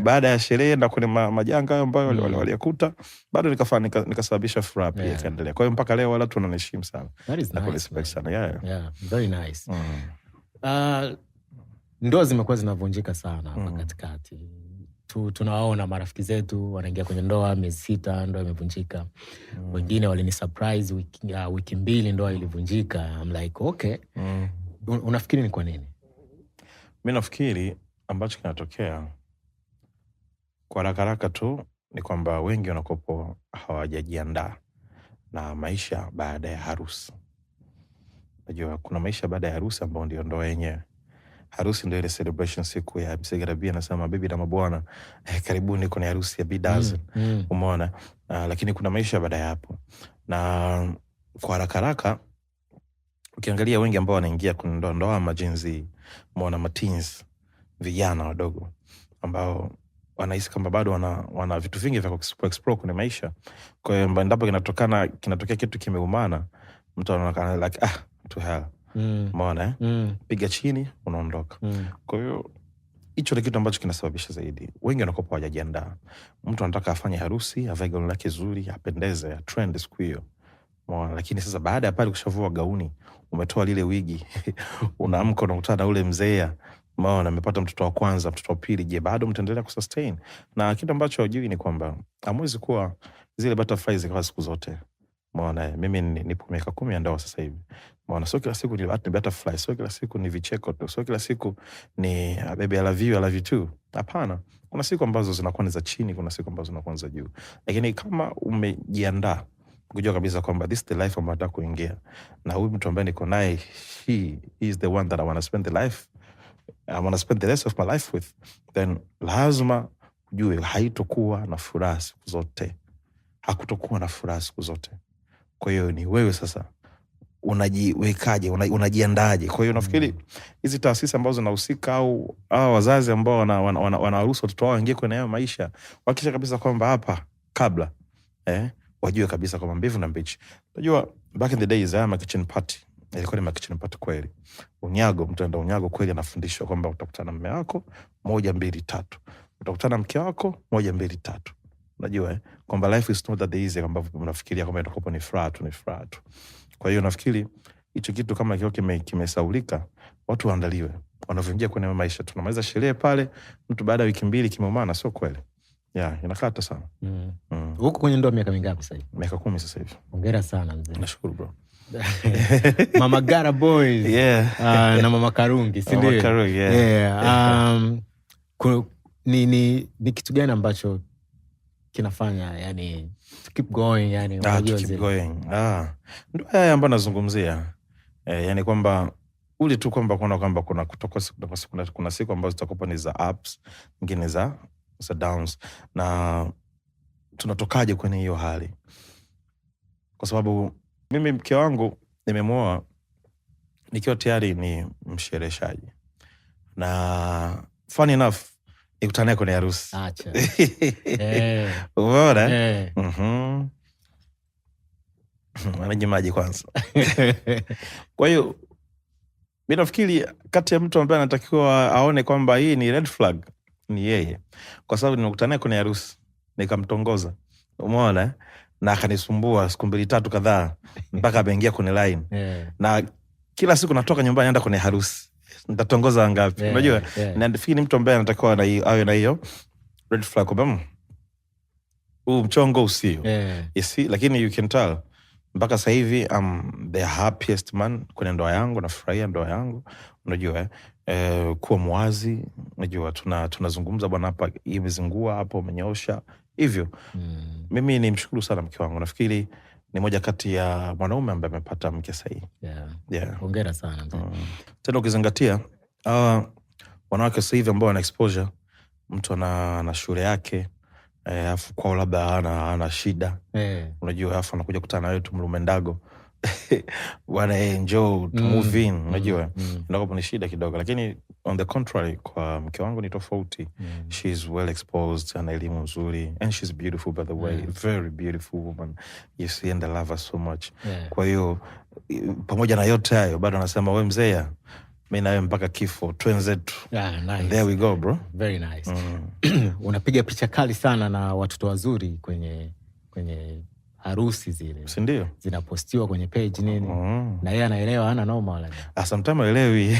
baada ya sherehe na kwenye majanga ambayo walikuta, bado nikasababisha furaha pia ikaendelea. Kwa hiyo mpaka leo wala tunaniheshimu sana. Na respect sana. Yeah, very nice. Ndoa zimekuwa zinavunjika sana hapa katikati. Tunawaona marafiki zetu wanaingia kwenye ndoa miezi 6 ndoa imevunjika. Wengine walini surprise wiki 2 ndoa ilivunjika. I'm like okay. Unafikiri ni kwa nini? Mimi nafikiri ambacho kinatokea kwa haraka tu ni kwamba wengi wanakopo hawajajiandaa na maisha baada ya harusi. Unajua kuna maisha baada ya harusi ambao ndio ndoa yenyewe. Harusi ndio ile celebration siku ya Msegarabia, nasema baby na mabwana karibuni kwenye harusi ya Bidazen. Umeona? Lakini kuna maisha baada ya hapo. Na kwa haraka ukiangalia wengi ambao wanaingia kwenye ndoa majinzi, umeona mateens, vijana wadogo ambao wanahisi kama bado wana vitu vingi vya explore kwenye maisha. Kwa hiyo endapo kinatokea kitu kimeumana, mtu anaona like to hell. Umeona piga chini unaondoka. Kwa hiyo hicho ni kitu ambacho kinasababisha zaidi. Wengi wanakopa hawajajiandaa. Mtu anataka afanye harusi, avae gauni lake zuri, apendeze, trend siku hiyo. Umeona, lakini sasa baada ya pale kushavua gauni, umetoa lile wigi, unaamka unakutana na ule mzee, umeona amepata mtoto wa kwanza, mtoto wa pili, je, bado mtaendelea kusustain? Na kitu ambacho hujui ni kwamba hamwezi kuwa zile butterflies kwa siku zote. Umeona, mimi nipo miaka 10 ya ndoa sasa hivi. Umeona, sio kila siku ni butterfly, sio kila siku ni vicheko tu, sio kila siku ni baby I love you too. Hapana. Kuna siku ambazo zinakuwa ni za chini, kuna siku ambazo zinakuwa za juu. Lakini kama umejiandaa kujua kabisa kwamba this is the life ambayo nataka kuingia, na huyu mtu ambaye niko naye, he is the one that I want to spend the rest of my life with, then lazima ujue haitokuwa na furaha siku zote. Hakutokuwa na furaha siku zote. Kwa hiyo ni wewe sasa unajiwekaje, unajiandaje. Kwa hiyo nafikiri hizi taasisi ambazo zinahusika au wazazi ambao wanaruhusu watoto wao waingie kwenye hayo maisha, wakisha kabisa kwamba hapa kabla wajue kabisa kwamba mbivu na mbichi. Unajua back in the days kitchen party ilikuwa ni kitchen party kweli. Unyago, mtu anaenda unyago kweli, anafundishwa kwamba utakutana na mume wako 1 2 3, utakutana na mke wako 1 2 3. Unajua kwamba life is not that easy kama mnafikiria kwamba itakuwa ni furaha tu. Kwa hiyo nafikiri hicho kitu kama kio kimesaulika, watu waandaliwe wanavyoingia kwenye maisha. Tunamaliza sherehe pale, mtu baada ya wiki 2 kimeumana, sio kweli. Inakata sana. Huko kwenye ndoa miaka mingapi sasa hivi? Miaka 10 sasa hivi. Hongera sana mzee. Nashukuru bro. Mama Gara Boys. Na Mama Karungi, si ndio? Mama Karungi, ni kitu gani ambacho kinafanya yani to keep going, yani to keep going? Ndio haya ambayo nazungumzia. Yani kwamba ule tu kwamba kwamba kuna siku ambazo zitakopa ni za ups, nyingine za downs, na tunatokaje kwenye hiyo hali? Kwa sababu mimi mke wangu nimemuoa nikiwa tayari ni mshereheshaji, na funny enough nikutana kwenye harusi. Acha. Umeona? Anajimaji kwanza. Kwa hiyo mimi nafikiri kati ya mtu ambaye anatakiwa aone kwamba hii ni red flag ni yeye, kwa sababu nimekutana kwenye harusi nikamtongoza, umeona, na akanisumbua siku 2 3 kadhaa mpaka ameingia kwenye line. Na kila siku natoka nyumbani naenda kwenye harusi, nitatongoza wangapi? Unajua, na nafikiri mtu ambaye anatakiwa awe na hiyo red flag kwamba huu mchongo usio. Yes, lakini you can tell mpaka sasa hivi I'm the happiest man kwenye ndoa yangu, nafurahia ndoa yangu, unajua kuwa mwazi, unajua tunazungumza bwana, hapa imezingua, hapo umenyoosha hivyo. Mimi ni mshukuru sana mke wangu, nafikiri ni moja kati ya mwanaume ambaye amepata mke sahihi. Hongera sana. Tena ukizingatia wanawake sasa hivi ambao wana exposure, mtu ana shule yake afu kwao labda ana shida, unajua, afu anakuja kutana na wewe tu mlume ndago bwana, njoo to move in, unajua ndio ni shida kidogo, lakini on the contrary kwa mke wangu ni tofauti. She's well exposed, ana elimu nzuri, and she's beautiful by the way, very beautiful woman, you see, and I love her so much. Kwa hiyo pamoja na yote hayo bado anasema wewe mzee, mimi na wewe mpaka kifo, twenzetu. Nice. There we go bro. Very nice. Unapiga picha kali sana na watoto wazuri kwenye harusi zile. Si ndio? Zinapostiwa kwenye page nini. Na yeye anaelewa, hana noma wala. Sometimes haelewi.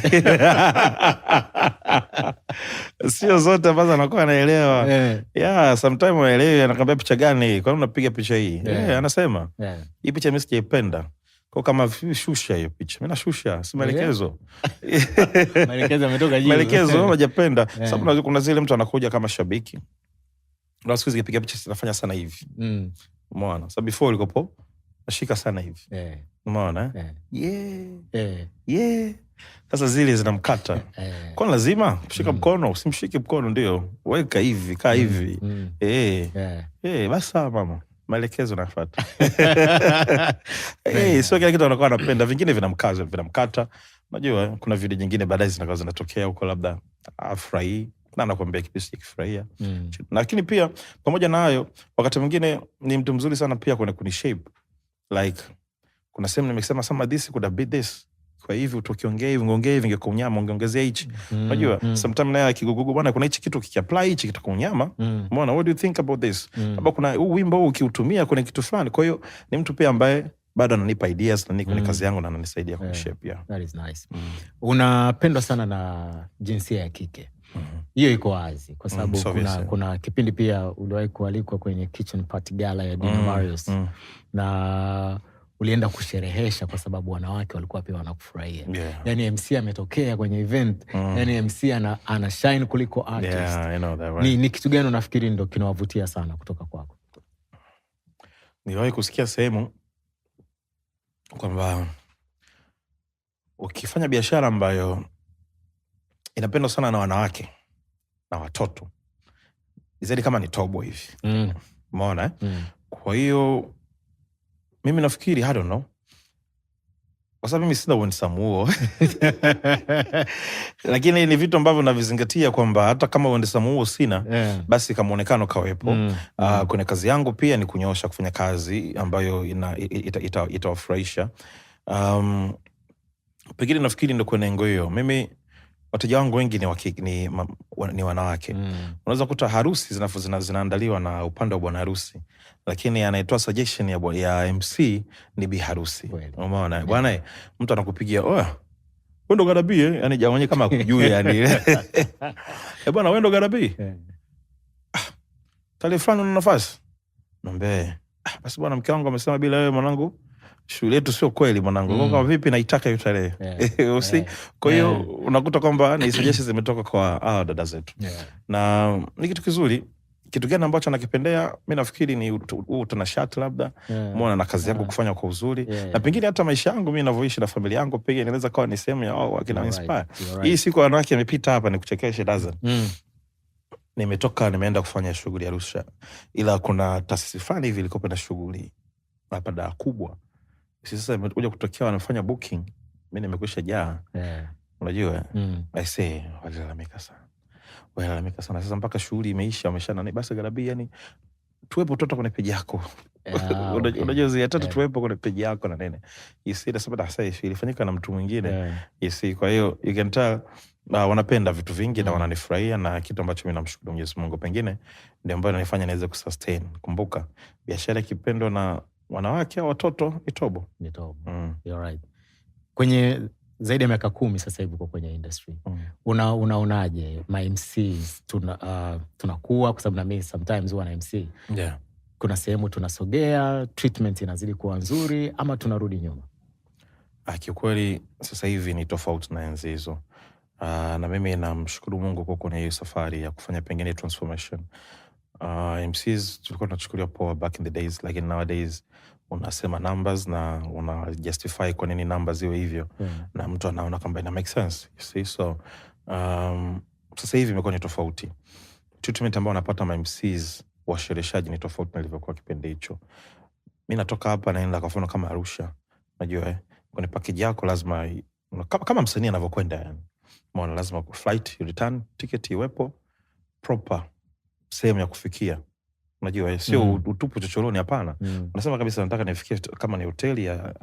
Sio zote ambazo anakuwa anaelewa. Sometimes haelewi, anakwambia picha gani? Kwa nini unapiga picha hii? Anasema. Hii picha mimi sijaipenda. Kwa kama shusha hiyo picha. Mimi nashusha, si maelekezo. Maelekezo yametoka juu. Maelekezo hajapenda. Sababu kuna zile mtu anakuja kama shabiki. Na siku hizi kipiga picha zinafanya sana hivi. Umeona? Sababu before ulikopo nashika sana hivi. Umeona? Sasa zile zinamkata. Kwa lazima kushika mkono, usimshike mkono, ndio. Weka hivi, kaa hivi. Basi mama. Maelekezo nafuata. Sio kila kitu anakuwa anapenda, vingine vinamkata. Unajua kuna video nyingine baadaye zinatokea huko, labda afurahi na anakuambia kitu kifurahia. Lakini pia pamoja na hayo, wakati mwingine ni mtu mzuri sana pia kwenye shape. Like kuna sehemu nimesema some this could have been this. Kwa hivyo utokiongea hivi, ngongea hivi, ingekunyama, ungeongezea hichi. Unajua sometimes naye akigugu bwana, kuna hichi kitu kikiapply, hichi kitakunyama. Umeona, what do you think about this? Hapo kuna wimbo huu ukiutumia kwenye kitu fulani. Kwa hiyo ni mtu pia ambaye bado ananipa ideas na niko kwenye kazi yangu na ananisaidia kwenye shape. That is nice. Unapendwa sana na jinsia ya kike. Hiyo iko wazi kwa sababu kuna kipindi pia uliwahi kualikwa kwenye kitchen party gala ya Dina Marius na ulienda kusherehesha kwa sababu wanawake walikuwa pia wanakufurahia. Yani MC ametokea kwenye event, yani MC ana shine kuliko artist. I know that, right? Ni kitu gani unafikiri ndo kinawavutia sana kutoka kwako? Niwahi kusikia sehemu kwamba ukifanya biashara ambayo inapendwa sana na wanawake na watoto, zaidi kama ni tobo hivi. Umeona? Kwa hiyo mimi nafikiri, I don't know, kwa sababu mimi sina uensamu huo. Lakini ni vitu ambavyo navizingatia kwamba hata kama uensamu huo sina, basi kama muonekano kawepo. Kwenye kazi yangu pia ni kunyoosha, kufanya kazi ambayo itawafurahisha. Pengine nafikiri ndo kwenye ngo hiyo. Mimi wateja wangu wengi ni wanawake. Unaweza kuta harusi zinaandaliwa na upande wa bwana harusi, lakini anayetoa suggestion ya MC ni bi harusi. Umeona bwana, mtu anakupigia wewe ndo garabi, yani jamani kama akujui yani. Bwana wewe ndo garabi, tarehe fulani una nafasi, naombe basi bwana, mke wangu amesema bila wewe mwanangu shule yetu sio kweli mwanangu. Kama vipi, naitaka hiyo tarehe. Usi. Kwa hiyo unakuta kwamba ni suggestions zimetoka kwa dada zetu. Na ni kitu kizuri. Kitu gani ambacho nakipendea, mimi nafikiri ni utanashati labda. Muona na kazi yangu kufanya kwa uzuri. Na pengine hata maisha yangu mimi ninavyoishi na familia yangu pengine inaweza kuwa ni sehemu ya wakina inspire. Hii siku wanawake amepita hapa ni kuchekesha Daza. Nimeenda kufanya shughuli ya Arusha. Ila kuna taasisi fulani hivi ilikopa na shughuli hapa da kubwa. Sasa imekuja kutokea wanafanya booking, mimi nimekwisha jaa. Unajua I say walalamika sana. Sasa mpaka shughuli imeisha, wameshana basi garabi, yani tuwepo toto kwenye page yako. Unajua zile tatu tuwepo kwenye page yako na nene. You see that's what I say, ilifanyika na mtu mwingine. You see, kwa hiyo you can tell wanapenda vitu vingi na wananifurahia, na kitu ambacho mimi namshukuru Mwenyezi Mungu pengine ndio ambayo inanifanya niweze kusustain. Kumbuka biashara kipendo na wanawake au watoto itobo. You're right. Kwenye zaidi ya miaka 10 sasa hivi kwenye industry. Unaonaje ma MCs tunakuwa, kwa sababu na mimi sometimes huwa na MC. kuna sehemu tunasogea, treatment inazidi kuwa nzuri, ama tunarudi nyuma? Kiukweli sasa hivi ni tofauti na enzi hizo. Na mimi namshukuru Mungu kwa kwenye hiyo safari ya kufanya pengine transformation. MCs tulikuwa tunachukulia poa back in the days, lakini nowadays unasema numbers na una justify kwa nini numbers iwe hivyo, na mtu anaona kwamba ina make sense, you see. So sasa hivi imekuwa ni tofauti. Treatment ambayo wanapata ma MCs washereheshaji ni tofauti na ilivyokuwa kipindi hicho. Mimi natoka hapa naenda kwa mfano kama Arusha, unajua kwenye package yako lazima kama msanii anavyokwenda, yani maana lazima flight, return ticket iwepo, proper sehemu ya kufikia, unajua sio utupu chochoroni, hapana. Unasema kabisa nataka nifikie kama ni hoteli ya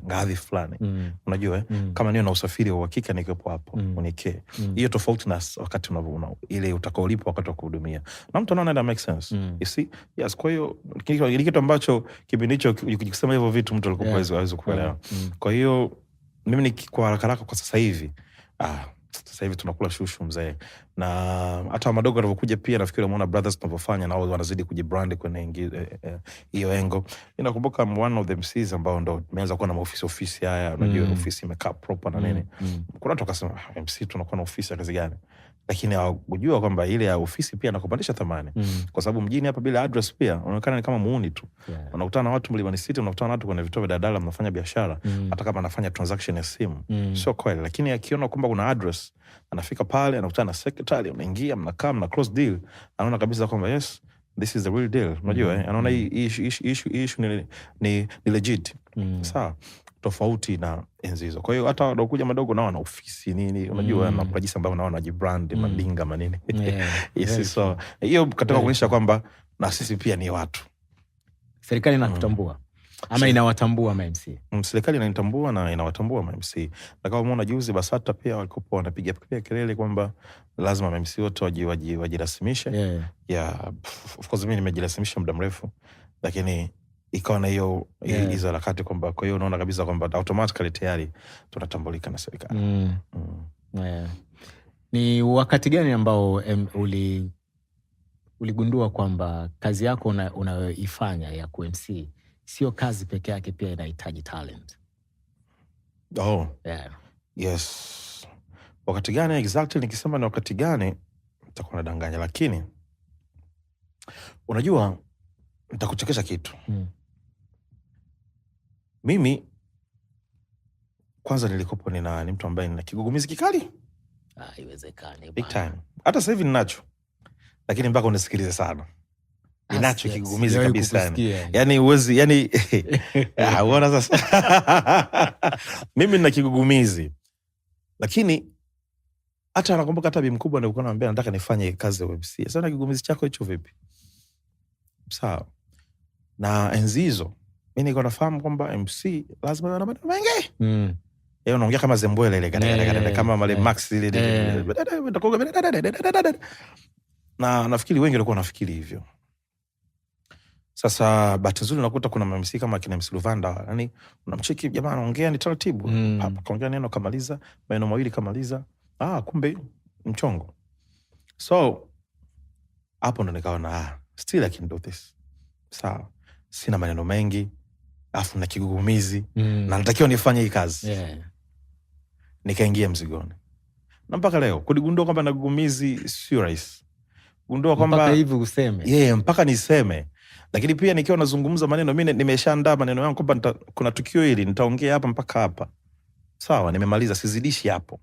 ngazi fulani, unajua kama niyo na usafiri wa uhakika nikiwepo hapo unike. Hiyo tofauti na wakati ile utakaolipa wakati wa kuhudumia, na mtu anaona that makes sense, you see. Yes, kwa hiyo ni kitu ambacho kipindi hicho ukisema hivyo vitu mtu alikuwa hawezi kuelewa. Kwa hiyo mimi ni kwa haraka kwa sasa hivi sasa hivi tunakula shushu mzee, na hata madogo wanavyokuja pia nafikiri wameona brothers tunavyofanya, na wao wanazidi kujibrand kwenye hiyo engo. Ninakumbuka one of the MCs ambao ndo tumeanza kuwa na ofisi haya, unajua ofisi imekaa proper na nini. Kuna watu wakasema MC tunakuwa na ofisi ya kazi gani? Lakini hawajua kwamba ile ya ofisi pia inakupandisha thamani, kwa sababu mjini hapa bila address pia unaonekana ni kama muuni tu. Unakutana na watu Mlimani City, unakutana na watu kwenye vituo vya daladala, mnafanya biashara, hata kama anafanya transaction ya simu, sio kweli. Lakini akiona kwamba kuna address, anafika pale, anakutana na secretary, unaingia, mnakaa, mna close deal, anaona kabisa kwamba yes, this is the real deal, unajua anaona hii issue ni legit. Sawa, tofauti na enzi hizo. Kwa hiyo hata wanakuja madogo nao na ofisi nini, unajua na kwa jinsi ambavyo nao wanajibrand mandinga manini. Yes, so hiyo katika kuonyesha kwamba na sisi pia ni watu. Serikali inatutambua ama inawatambua ma MC? Serikali inanitambua na inawatambua ma MC. Na kama umeona juzi BASATA pia walikuwa wanapiga kelele kwamba lazima ma MC wote wajirasimishe. Of course mimi nimejirasimisha muda mrefu, lakini ikawa na hiyo hizo harakati kwamba, kwa hiyo unaona kabisa kwamba automatically tayari tunatambulika na serikali. Ni wakati gani ambao uligundua kwamba kazi yako unayoifanya ya ku-MC sio kazi peke yake, pia inahitaji talent? Yes. Wakati gani exactly? Nikisema ni wakati gani nitakuwa nadanganya, lakini unajua nitakuchekesha kitu. Mimi kwanza nilikopo ni mtu ambaye nina kigugumizi kikali. Haiwezekani big time. Hata sasa hivi ninacho, lakini mpaka unisikilize sana. Ninacho kigugumizi kabisa. Yani uwezi, yani unaona sasa. Mimi nina kigugumizi. Lakini hata nakumbuka hata bi mkubwa nilikuwa namwambia nataka nifanye kazi ya MC. Sasa na kigugumizi chako hicho vipi? Sawa. Na enzi hizo mimi nilikuwa nafahamu kwamba MC lazima awe na maneno mengi. Yeye unaongea kama Zembwele ile kama Male Max ile. Na nafikiri wengi walikuwa wanafikiri hivyo. Sasa bahati nzuri nakuta kuna MC kama kina MC Luvanda, yani unamcheki jamaa anaongea ni taratibu, kaongea neno kamaliza, maneno mawili kamaliza, kumbe mchongo. So hapo ndo nikaona still I can do this. Sawa, sina maneno mengi, afu na kigugumizi, na natakiwa nifanye hii kazi. Nikaingia mzigoni. Na mpaka leo kudigundua kwamba na kigugumizi sio rahisi. Gundua kwamba mpaka hivi useme. Mpaka niseme. Lakini pia nikiwa nazungumza maneno, mimi nimeshaandaa maneno yangu kwamba kuna tukio hili nitaongea hapa mpaka hapa. Sawa, nimemaliza, sizidishi hapo.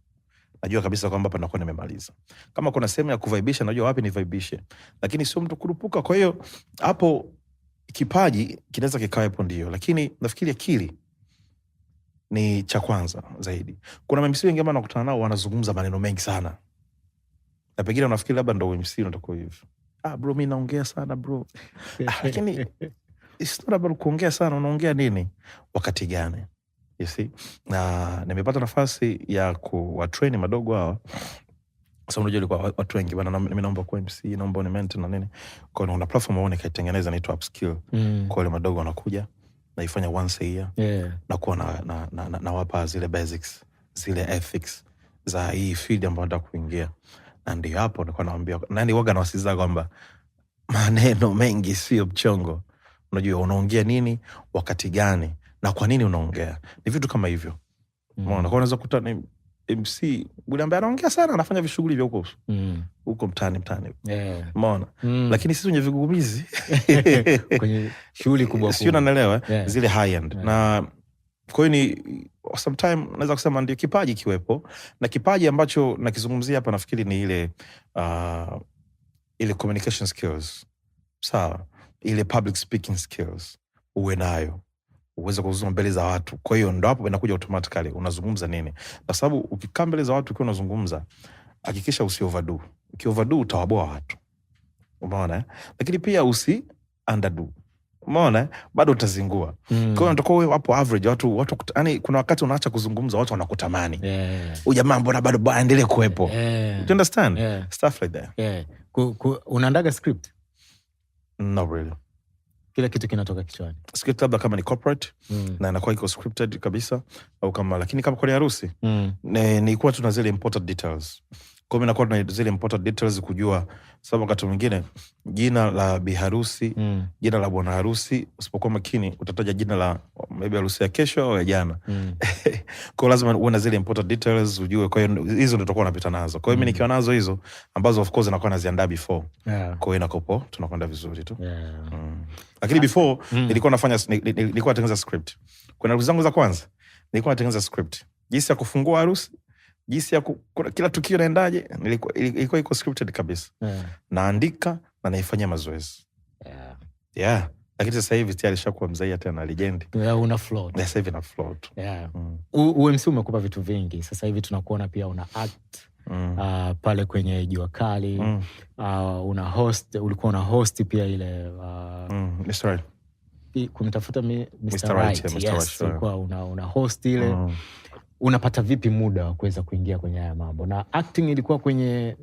Najua kabisa kwamba hapa nakuwa nimemaliza. Kama kuna sehemu ya kuvaibisha, najua wapi nivaibishe. Lakini sio mtu kurupuka. Kwa hiyo hapo kipaji kinaweza kikawepo, ndio, lakini nafikiri akili ni cha kwanza zaidi. Kuna MC wengi ambao nakutana nao wanazungumza maneno mengi sana, na pengine unafikiri labda ndo MC unatakuwa hivyo. Bro, mimi naongea sana bro. Lakini it's not about kuongea sana. Unaongea nini wakati gani? You see? Na nimepata nafasi ya kuwatrain madogo hawa. Sasa unajua ilikuwa watu wengi bana, mimi naomba kuwa MC, naomba ni mentor na nini. Kwa hiyo una platform wao nikaitengeneza inaitwa Upskill. Kwa wale madogo wanakuja naifanya once a year. Na kuwa na wapa zile basics, zile ethics za hii field ambayo nataka kuingia. Na ndio hapo nilikuwa naambia nani waga na wasiza kwamba maneno mengi sio mchongo. unajua unaongea nini wakati gani na kwa nini unaongea, ni vitu kama hivyo. Umeona, kwa unaweza kukuta ni MC yule ambaye anaongea sana, anafanya vishughuli vya huko mtaani. Umeona, lakini sisi wenye vigugumizi kwenye shughuli kubwa sio, unanielewa, zile high end. Na kwa hiyo ni sometime naweza kusema ndio kipaji kiwepo, na kipaji ambacho nakizungumzia hapa nafikiri ni ile communication skills, sawa, ile public speaking skills uwe nayo, uweze kuzungumza mbele za watu. Kwa hiyo ndo hapo inakuja automatically unazungumza nini, kwa sababu ukikaa mbele za watu ukiwa unazungumza, hakikisha usi overdo. Uki overdo utawaboa watu, umeona, lakini pia usi underdo, umeona, bado utazingua. Kwa hiyo unataka uwe hapo average. Watu yani, kuna wakati unaacha kuzungumza watu wanakutamani, huyu jamaa mbona bado aendelee kuwepo, you understand, stuff like that. Unaandaga script? Not really. Kila kitu kinatoka kichwani. Script labda kama ni corporate na inakuwa iko scripted kabisa, au kama, lakini kama kwa harusi nilikuwa tuna zile important details. Kwa hiyo nakuwa na zile important details kujua, sababu wakati mwingine jina la biharusi, jina la bwana harusi, usipokuwa makini utataja jina la maybe harusi ya kesho au ya jana. Kwa lazima uwe na zile important details ujue. Kwa hiyo hizo ndio tutakuwa tunapita nazo. Kwa hiyo mimi nikiwa nazo hizo ambazo of course nakuwa naziandaa before. Kwa hiyo inakopo tunakwenda vizuri tu. Lakini before nilikuwa natengeneza script. Kwa harusi zangu za kwanza nilikuwa natengeneza script. Jinsi ya kufungua harusi, jinsi ya kila tukio naendaje, ilikuwa iko scripted kabisa. Naandika na naifanyia mazoezi. Lakini sasa hivi tayari shakuwa mzee tena legend. Una float. Sasa hivi na float. UMC umekupa vitu vingi. Sasa hivi tunakuona pia una act pale kwenye Jua Kali. Una host, ulikuwa una host pia ile Mr. Right. Kumtafuta Mr. Right. Yes, ulikuwa una host ile. Unapata vipi muda wa kuweza kuingia kwenye haya mambo? Na acting ilikuwa kwenye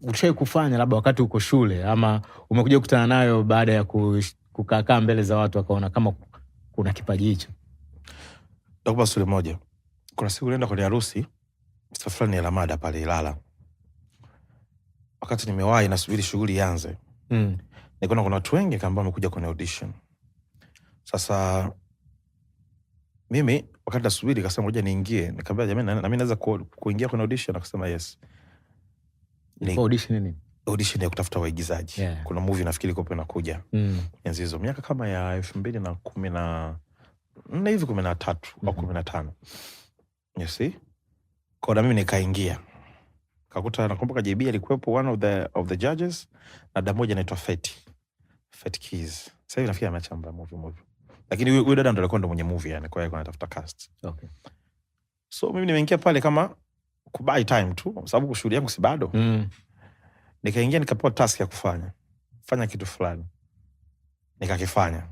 ulishawahi kufanya labda wakati uko shule, ama umekuja kukutana nayo baada ya kukaa mbele za watu akaona kama kuna kipaji hicho? Nakupa story moja. Kuna siku nilienda kwenye harusi Mr. fulani ya Lamada pale Ilala. Wakati nimewahi nasubiri shughuli ianze. Nikaona kuna watu wengi ambao wamekuja kwenye audition. Sasa mimi wakati nasubiri kasema ngoja niingie. Nikamwambia jamani, na mimi naweza kuingia kwenye audition? Akasema yes. Audition nini? Audition ya kutafuta waigizaji. Kuna movie nafikiri iko inakuja. Enzi hizo miaka kama ya 2014 hivi 13 au 15. You see? Kwa na mimi nikaingia. Kakuta nakumbuka JB alikuwepo, one of the judges, na dada moja anaitwa Feti Keys. Sasa hivi nafikiri amechamba movie. Lakini huyu dada ndo alikuwa ndo mwenye movie, yani kwa hiyo anatafuta cast. Okay. So mimi nimeingia pale kama kubuy time tu, sababu shughuli yangu si bado. Nikaingia nikapewa task ya fanya kitu fulani. Nikakifanya.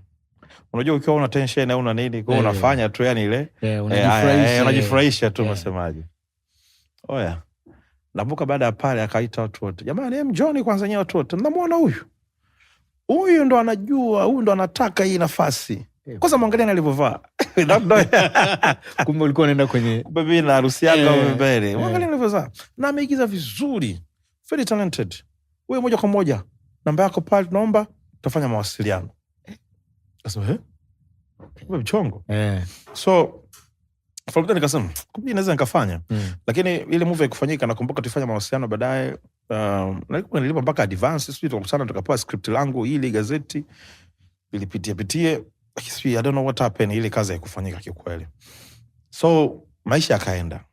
Unajua ukiwa una tension au una nini, kwa unafanya tu yani ile unajifurahisha tu, unasemaje. Oya. Nabuka baada ya pale akaita watu wote. Jamani, John kwanza nyewe watu wote. Mnamuona huyu? Huyu ndo anajua, huyu ndo anataka hii nafasi. Kwanza mwangalia alivyovaa. Kumbe ulikuwa unaenda kwenye mimi na harusi yangu mbele. Mwangalia alivyovaa. Na ameigiza vizuri. Very talented. Wewe moja kwa moja namba yako pale tunaomba tutafanya mawasiliano. Sasa wewe mchongo. So from then nikasema kumbe naweza nikafanya. Lakini ile movie ikufanyika, nakumbuka tulifanya mawasiliano baadaye. Nilipa mpaka advance, sisi tukakutana tukapewa script langu ili gazeti ilipitie. I don't know what happened, ile kazi haikufanyika kikweli. So maisha yakaenda.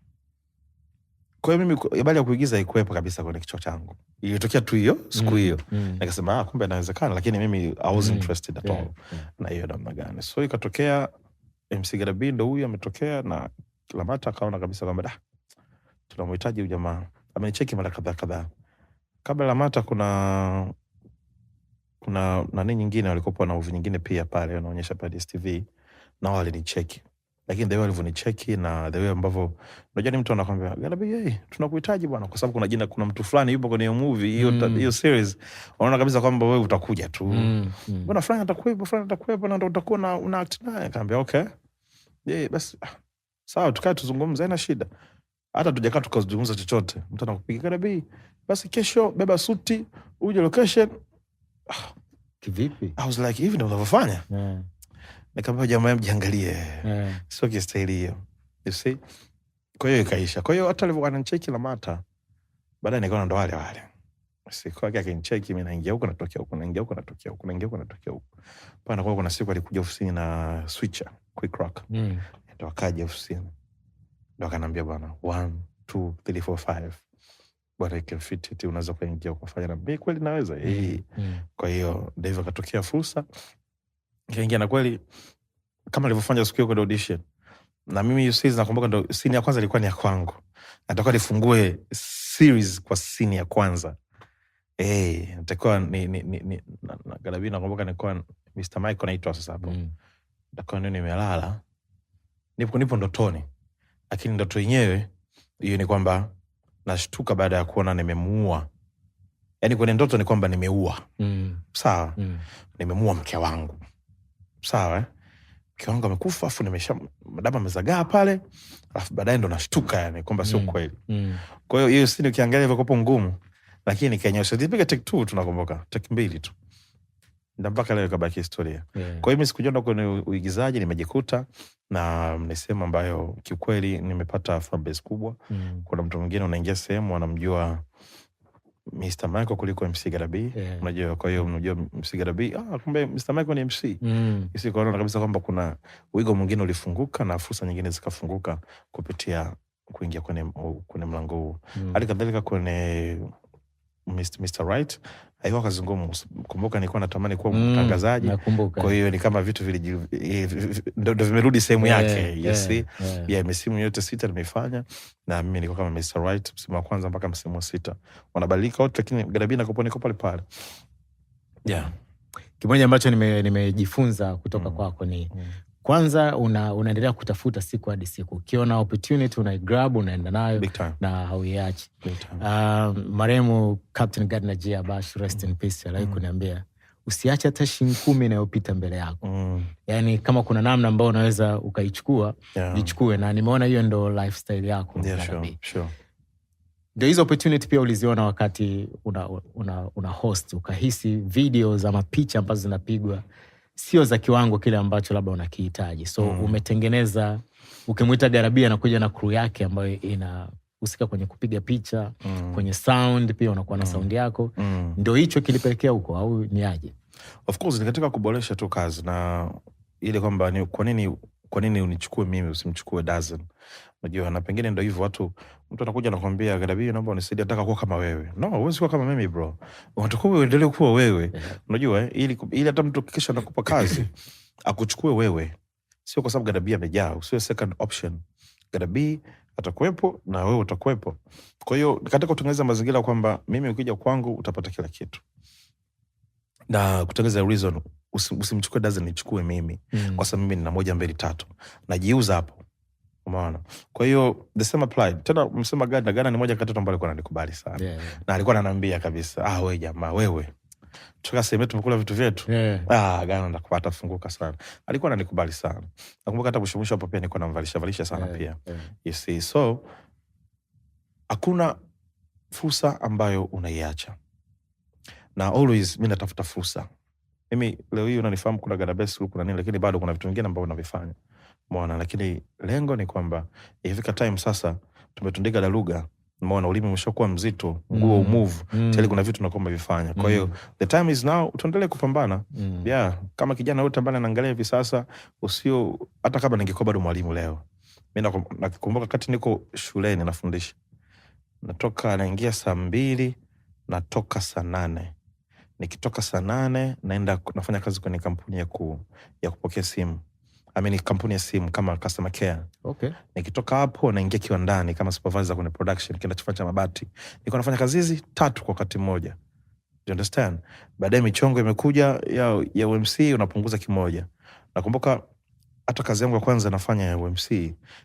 Kwa hiyo mimi habari ya kuigiza haikuwepo kabisa kwenye kichwa changu. Ilitokea tu hiyo siku hiyo. Nikasema kumbe inawezekana, lakini mimi I was interested at all na hiyo namna gani. So ikatokea MC Garabi ndo huyu ametokea, na Lamata akaona kabisa kwamba tunamhitaji huyu jamaa. Amenicheki mara kadhaa. Kabla Lamata kuna nani nyingine walikopo na movie nyingine pia pale wanaonyesha pale DStv, na wale ni cheki. Lakini the way walivyonicheki na the way ambavyo unajua ni mtu anakuambia Garabi, tunakuhitaji bwana, kwa sababu kuna mtu fulani yupo kwenye movie hiyo series, unaona kabisa kwamba wewe utakuja tu. Bwana fulani atakuwepo na ndio utakuwa una act naye. Akaambia okay. Basi sawa, tukae tuzungumze, haina shida. Hata tujakaa tukazungumza chochote. Mtu anakupiga Garabi, basi kesho beba suti uje location. Kivipi? I was like, hivi ndio unavyofanya? Nikamwambia jamaa, mjiangalie. Sio kistahili hiyo. You see? Kwa hiyo ikaisha. Kwa hiyo hata alivyokuwa ananicheki Lamata, baadaye nikaona ndo wale wale. Siku yake akinicheki, mimi naingia huko natokea huko, naingia huko natokea huko, naingia huko natokea huko. Pana kwa kuna siku alikuja ofisini na switcher, quick rock. Ndo akaja ofisini. Ndo akaniambia bwana, 1 2 3 4 5. Bwana can fit it, unaweza kuingia ukafanya na mimi kweli naweza. Kwa hiyo ndivyo katokea fursa. Nikaingia na kweli kama alivyofanya siku hiyo kwa audition. Na mimi hiyo season nakumbuka ndo scene ya kwanza ilikuwa ni ya kwangu. Nataka nifungue series kwa scene ya kwanza. Nitakuwa ni Galabi nakumbuka nilikuwa Mr. Michael naitwa sasa hapo. Nitakuwa ndio nimelala. Nipo ndotoni. Lakini ndoto yenyewe hiyo ni kwamba nashtuka baada ya kuona nimemuua. Yaani kwenye ndoto ni kwamba nimeua. Sawa? Nimemuua mke wangu. Sawa? Mke wangu amekufa, afu damu amezagaa pale. Alafu baadaye ndo nashtuka yani kwamba sio kweli. Kwa hiyo hiyo scene ukiangalia hivyo kwa ngumu, lakini kenyosha dipiga take 2 tunakumbuka, take 2 tu. Ndio mpaka leo kabaki historia. Kwa hiyo mimi sikujiona kwenye uigizaji, nimejikuta na mnisema ambayo kiukweli nimepata fan base kubwa. Kuna mtu mwingine unaingia sehemu anamjua Mr. Michael kuliko MC Garabi. Unajua, kwa hiyo unajua MC Garabi, kumbe Mr. Michael ni MC. Isi kuona kabisa kwamba kuna wigo mwingine ulifunguka na fursa nyingine zikafunguka kupitia kuingia kwenye mlango huu. Hali kadhalika kwenye Mr. Right, haikuwa kazi ngumu. Kumbuka nilikuwa natamani kuwa mtangazaji. Kwa hiyo ni kama vitu ndio vimerudi sehemu yake. You see? Misimu yote 6 nimefanya na mimi niko kama Mr. Right msimu wa kwanza mpaka msimu wa 6. Wanabadilika wote lakini Garabi na niko pale pale. Kimoja ambacho nimejifunza kutoka kwako ni kwanza unaendelea kutafuta siku hadi siku. Ukiona opportunity unaigrab, unaenda nayo na hauiachi. Marehemu Captain Gardner J. Abash, rest in peace, alai kuniambia usiache hata shilingi 10 inayopita mbele yako. Yani kama kuna namna ambayo unaweza ukaichukua, ichukue, na nimeona hiyo ndo lifestyle yako. Sure. Ndio hizo opportunity pia uliziona wakati una host, ukahisi video za mapicha ambazo zinapigwa sio za kiwango kile ambacho labda unakihitaji. So umetengeneza, ukimwita Garabi anakuja na crew yake ambayo inahusika kwenye kupiga picha, kwenye sound pia unakuwa na sound yako. Ndio hicho kilipelekea huko au ni aje? Of course ni katika kuboresha tu kazi na ile kwamba ni kwa nini unichukue mimi usimchukue Dazen. Unajua, na pengine ndio hivyo mtu anakuja anakuambia Garabi naomba unisaidie, nataka kuwa kama wewe. No, huwezi kuwa kama mimi bro. Unataka uendelee kuwa wewe. Unajua, ili hata mtu kisha anakupa kazi akuchukue wewe. Sio kwa sababu Garabi amejaa, sio second option. Garabi atakuwepo na wewe utakuwepo. Kwa hiyo katika kutengeneza mazingira kwamba mimi ukija kwangu utapata kila kitu. Na kutengeneza reason usimchukue Dazen, nichukue mimi. Kwa sababu mimi nina 1 2 3. Najiuza hapo. Umeona? Kwa hiyo the same applied. Tena msema Gana ni moja kati ya ambaye alikuwa ananikubali sana. Na alikuwa ananiambia kabisa, wewe jamaa wewe. Tukasema tumekula vitu vyetu. Gana ndakupata funguka sana. Alikuwa ananikubali sana. Nakumbuka hata mwisho hapo pia nilikuwa namvalisha sana pia. You see, so hakuna fursa ambayo unaiacha. Na always mimi natafuta fursa. Mimi leo hii unanifahamu kuna Garabes kuna nini, lakini bado kuna vitu vingine ambavyo navifanya. Umeona, lakini lengo ni kwamba ifika time sasa tumetundika daluga, umeona, ulimi umeshakuwa mzito, nguo move, tayari kuna vitu tunakomba vifanya. Kwa hiyo the time is now, tuendelee kupambana. Kama kijana yote ambaye anaangalia hivi sasa, hata kama ningekuwa bado mwalimu leo. Mimi nakumbuka wakati niko shuleni nafundisha. Naingia saa 2, natoka saa 8. Nikitoka saa 8 naenda nafanya kazi kwenye kampuni ya kupokea simu. Kampuni ya simu kama customer care. Nikitoka hapo naingia kiwandani kama supervisor kwenye production kinachofanya mabati. Niko nafanya kazi hizi 3 kwa wakati mmoja. Do you understand? Baadaye michongo imekuja ya UMC, unapunguza kimoja. Nakumbuka hata kazi yangu ya kwanza nafanya ya UMC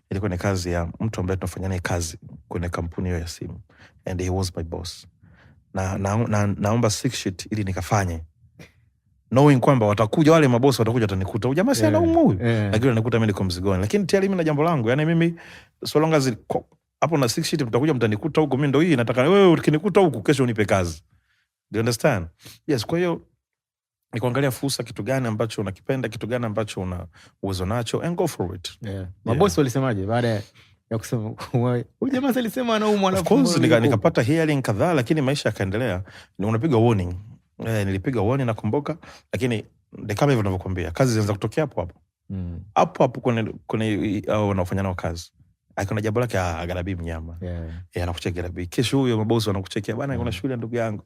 ilikuwa ni kazi ya mtu ambaye tunafanya naye kazi kwenye kampuni hiyo ya simu, and he was my boss. Naomba 6 sheet ili nikafanye, knowing kwamba watakuja wale mabosi, watakuja watanikuta huyu jamaa si anaumu huyu, lakini anikuta mimi niko mzigoni, lakini tayari mimi na jambo langu. Yani mimi so long as hapo na 6 sheet mtakuja mtanikuta huko, mimi ndio hii nataka wewe ukinikuta huko kesho unipe kazi. Do you understand? Yes. Kwa hiyo ni kuangalia fursa, kitu gani ambacho unakipenda, kitu gani ambacho una uwezo nacho, and go for it. Mabosi walisemaje baada ya kusema huyu jamaa alisema anaumwa? Of course nikapata hearing kadhaa, lakini maisha yakaendelea. Unapiga warning. Nilipiga warning nakumbuka, lakini kama hivyo ninavyokuambia, kazi zinaanza kutokea hapo hapo. Hapo kwenye wanaofanya nao kazi. Kuna jambo lake Garabi mnyama. Anakucheka Garabi. Kesho huyo mabosi wanakuchekea, bwana kuna shule ndugu yangu.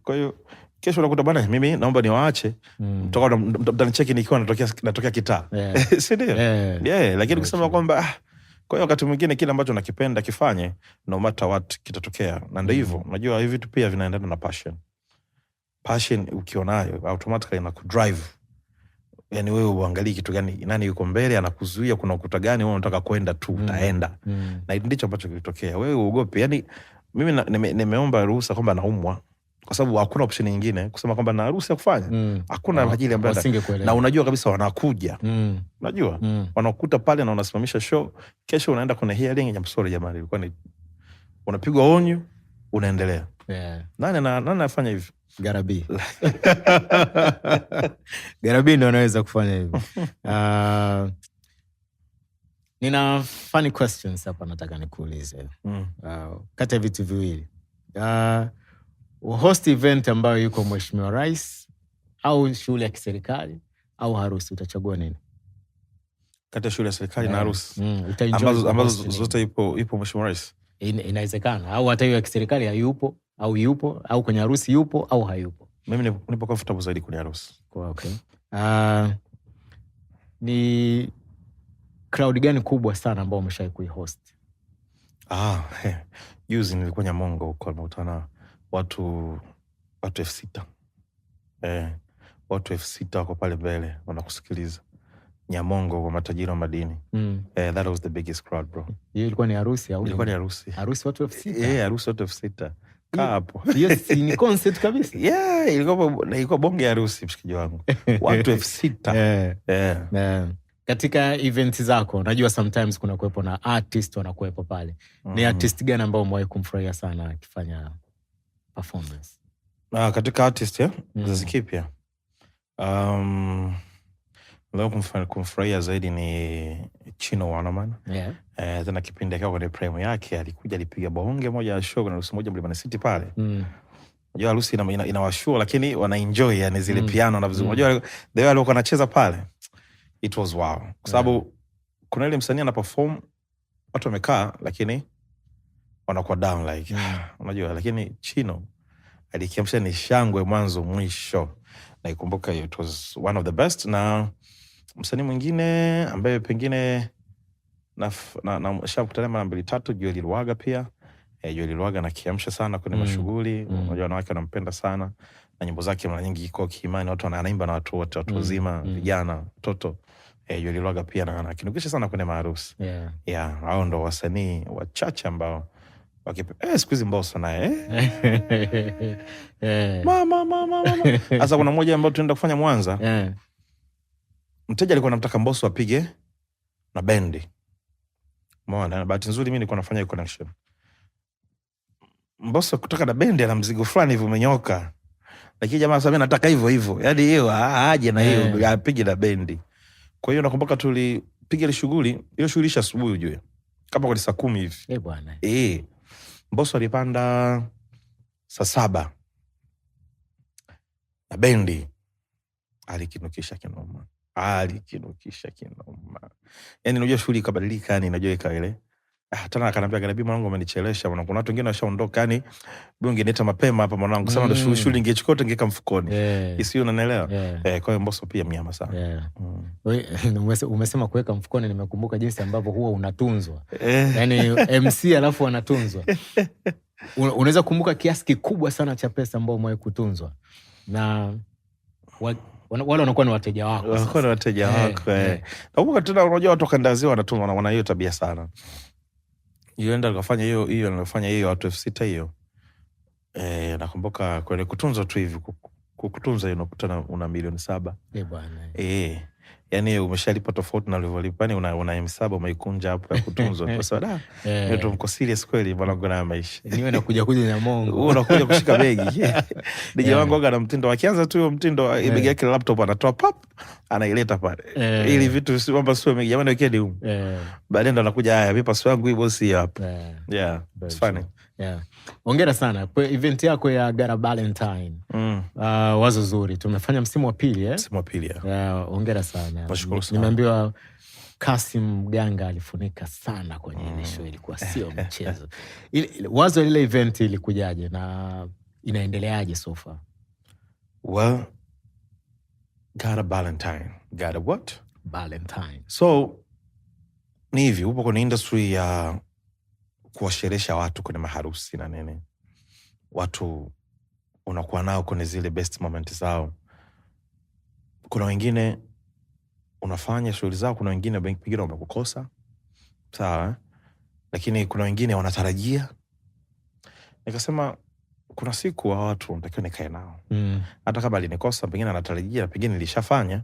Kwa hiyo kesho unakuta bwana mimi naomba niwaache. Mtanicheki nikiwa natokea kitaa. Si ndio? Lakini kusema kwamba kwa hiyo wakati mwingine kile ambacho nakipenda kifanye, no matter what kitatokea. Na ndio hivyo. Unajua hivi vitu pia vinaendana na passion. Passion ukiwa nayo automatically inakudrive. Yani wewe uangalie kitu gani, nani yuko mbele anakuzuia, kuna ukuta gani wewe unataka kwenda tu utaenda. Na ndicho ambacho kilitokea. Wewe uogope. Yani mimi nimeomba ruhusa kwamba naumwa kwa sababu hakuna option nyingine kusema kwamba na ruhusa ya kufanya. Hakuna ajili ambayo na unajua kabisa wanakuja. Unajua wanakuta pale na unasimamisha show, kesho unaenda kwenye hearing ya msori jamani, ilikuwa ni unapigwa onyo unaendelea. Nani anafanya hivi? Garabi. Garabi ndio anaweza kufanya hivyo. Nina funny questions hapa nataka nikuulize. Kati ya vitu viwili. Host event ambayo yuko Mheshimiwa Rais au shule ya kiserikali au harusi, utachagua nini? Kati ya shule ya serikali na harusi. Ambazo zote ipo Mheshimiwa Rais. Inawezekana au hata hiyo ya kiserikali hayupo au yupo au kwenye harusi yupo au hayupo. Mimi nipo comfortable zaidi kwenye harusi. Okay. Ni crowd gani kubwa sana ambao umeshawahi kuihost? Juzi nilikuwa Nyamongo huko, nimekutana watu 6,000. Watu 6,000 wako pale mbele wanakusikiliza. Nyamongo kwa matajiri wa madini. That was the biggest crowd, bro. Hiyo ilikuwa ni harusi au? Ilikuwa ni harusi. Harusi watu 6,000. Harusi watu 6,000. Kaa hapo. Hiyo ni concert kabisa. Ilikuwa bonge ya harusi mshikaji wangu. Watu 6,000. Katika event zako, najua sometimes kuna kuwepo na artist wanakuwepo pale. Ni artist gani ambao umewahi kumfurahia sana akifanya performance? Katika artist Zazi Kipya. Leo kumfurahia zaidi ni Chino Wanaman. Tena kipindi akiwa kwenye prime yake alikuja alipiga bonge moja ya show na harusi moja Mlimani City pale. Unajua harusi inawashua lakini wanaenjoy yani zile piano na vizuri. Unajua the way alikuwa anacheza pale, it was wow. Kwa sababu kuna ile msanii ana perform watu wamekaa lakini wanakuwa down like unajua, lakini Chino alikiamsha ni shangwe mwanzo mwisho. Na ikumbuka it was one of the best. Na msanii mwingine ambaye pengine na shakutana mara 2-3, Joel Lwaga pia. Joel Lwaga anakiamsha sana kwenye mashughuli. Unajua wanawake wanampenda sana na nyimbo zake mara nyingi iko kiimani, watu wanaimba na watu wote, watu wazima, vijana, watoto. Joel Lwaga pia anakinukisha sana kwenye maharusi. Hao ndo wasanii wachache ambao siku hizi Mbosso naye mama. Sasa kuna mmoja ambao tunaenda kufanya Mwanza. Mteja alikuwa anamtaka Mbosso apige na bendi. Umeona, bahati nzuri mimi nilikuwa nafanya hiyo connection. Mbosso kutoka na bendi ana mzigo fulani hivi umenyoka. Lakini jamaa sasa mimi nataka hivyo hivyo. Yaani hiyo aje na hiyo apige na bendi. Kwa hiyo nakumbuka tulipiga ile shughuli asubuhi ujue. Kama kwa saa 10 hivi. Bwana. Mbosso alipanda saa 7 na bendi alikinukisha kinoma. Yani unajua shughuli ikabadilika, yani unajua ile. Tena akaniambia Garabi mwanangu umenichelesha mwanangu. Kuna watu wengine washaondoka, yani bunge nita mapema hapa mwanangu. Sema ndo shughuli ingechukua ingeka mfukoni. Isiyo unanielewa? Kwa hiyo Mbosso pia mnyama sana. Umesema kuweka mfukoni, nimekumbuka jinsi ambavyo huwa unatunzwa. Yani MC alafu anatunzwa. Unaweza kumbuka kiasi kikubwa sana cha pesa ambao umewahi kutunzwa. Na wale wanakuwa ni wateja wako. Wanakuwa ni wateja wako. Nakumbuka tena unajua watu kandaziwa wanatunzwa, wana hiyo tabia sana. Yenda akafanya hiyo anafanya hiyo watu 6,000 hiyo. Nakumbuka kwenye kutunzwa tu hivi kukutunza unakutana una milioni 7. Bwana. yani umeshalipa tofauti na ulivyolipa, yani una hesabu umeikunja hapo ya kutunzwa kwa sababu ndio mko serious kweli bwana, na maisha niwe nakuja na mongo unakuja kushika begi DJ wangu ana mtindo, akianza tu hiyo mtindo begi yake laptop anatoa pop anaileta pale ili vitu si kwamba sio mengi jamani, weekend huu baadaye ndo anakuja haya vipi pasu yangu hii bosi hapa. It's funny. Hongera sana kwa event yako ya Gara Valentine. Wazo zuri. Tumefanya msimu wa pili Msimu wa pili. Hongera sana. Nashukuru sana. Nimeambiwa Kasim Ganga alifunika sana kwenye ile show, ilikuwa sio mchezo. Wazo ile event ilikujaje na inaendeleaje so far? Well, Gara Valentine. Gara what? Valentine. So ni hivi, upo kwenye industry ya kuwasherehesha watu kwenye maharusi na nini. Watu unakuwa nao kwenye zile best moment zao. Kuna wengine unafanya shughuli zao, kuna wengine pengine wamekukosa. Sawa? Lakini kuna wengine wanatarajia. Nikasema kuna siku wa watu natakiwa nikae nao. Hata kama alinikosa pengine anatarajia, pengine nilishafanya.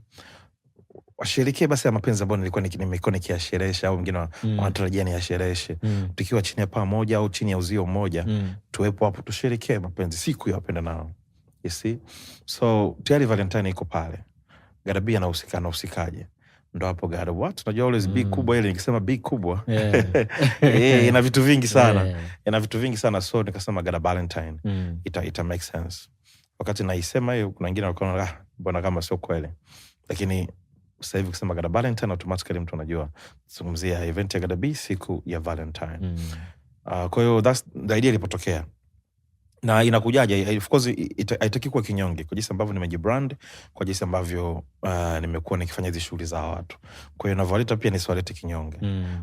Washirikie basi ya mapenzi ambayo nilikuwa nikiasherehesha au wengine wanatarajia niashereheshe. Tukiwa chini ya paa moja au chini ya uzio mmoja, tuwepo hapo tushirikie mapenzi siku ya wapenda nao. You see? So tayari Valentine iko pale. Gotta be anahusikaje? Ndo hapo gotta what? Unajua always big kubwa ile, nikisema big kubwa ina vitu vingi sana. Ina vitu vingi sana, so nikasema gotta Valentine. Ita make sense. Wakati naisema hiyo kuna wengine wakaona mbona kama sio kweli. Lakini sasa hivi kusema Gara Valentine automatically mtu anajua zungumzia event ya Gara B siku ya Valentine. Kwa hiyo that's the idea ilipotokea. Na inakujaje, of course haitaki kuwa kinyonge kwa jinsi ambavyo nimejibrand, kwa jinsi ambavyo nimekuwa nikifanya hizo shughuli za watu. Kwa hiyo navoleta pia nisiwalete kinyonge.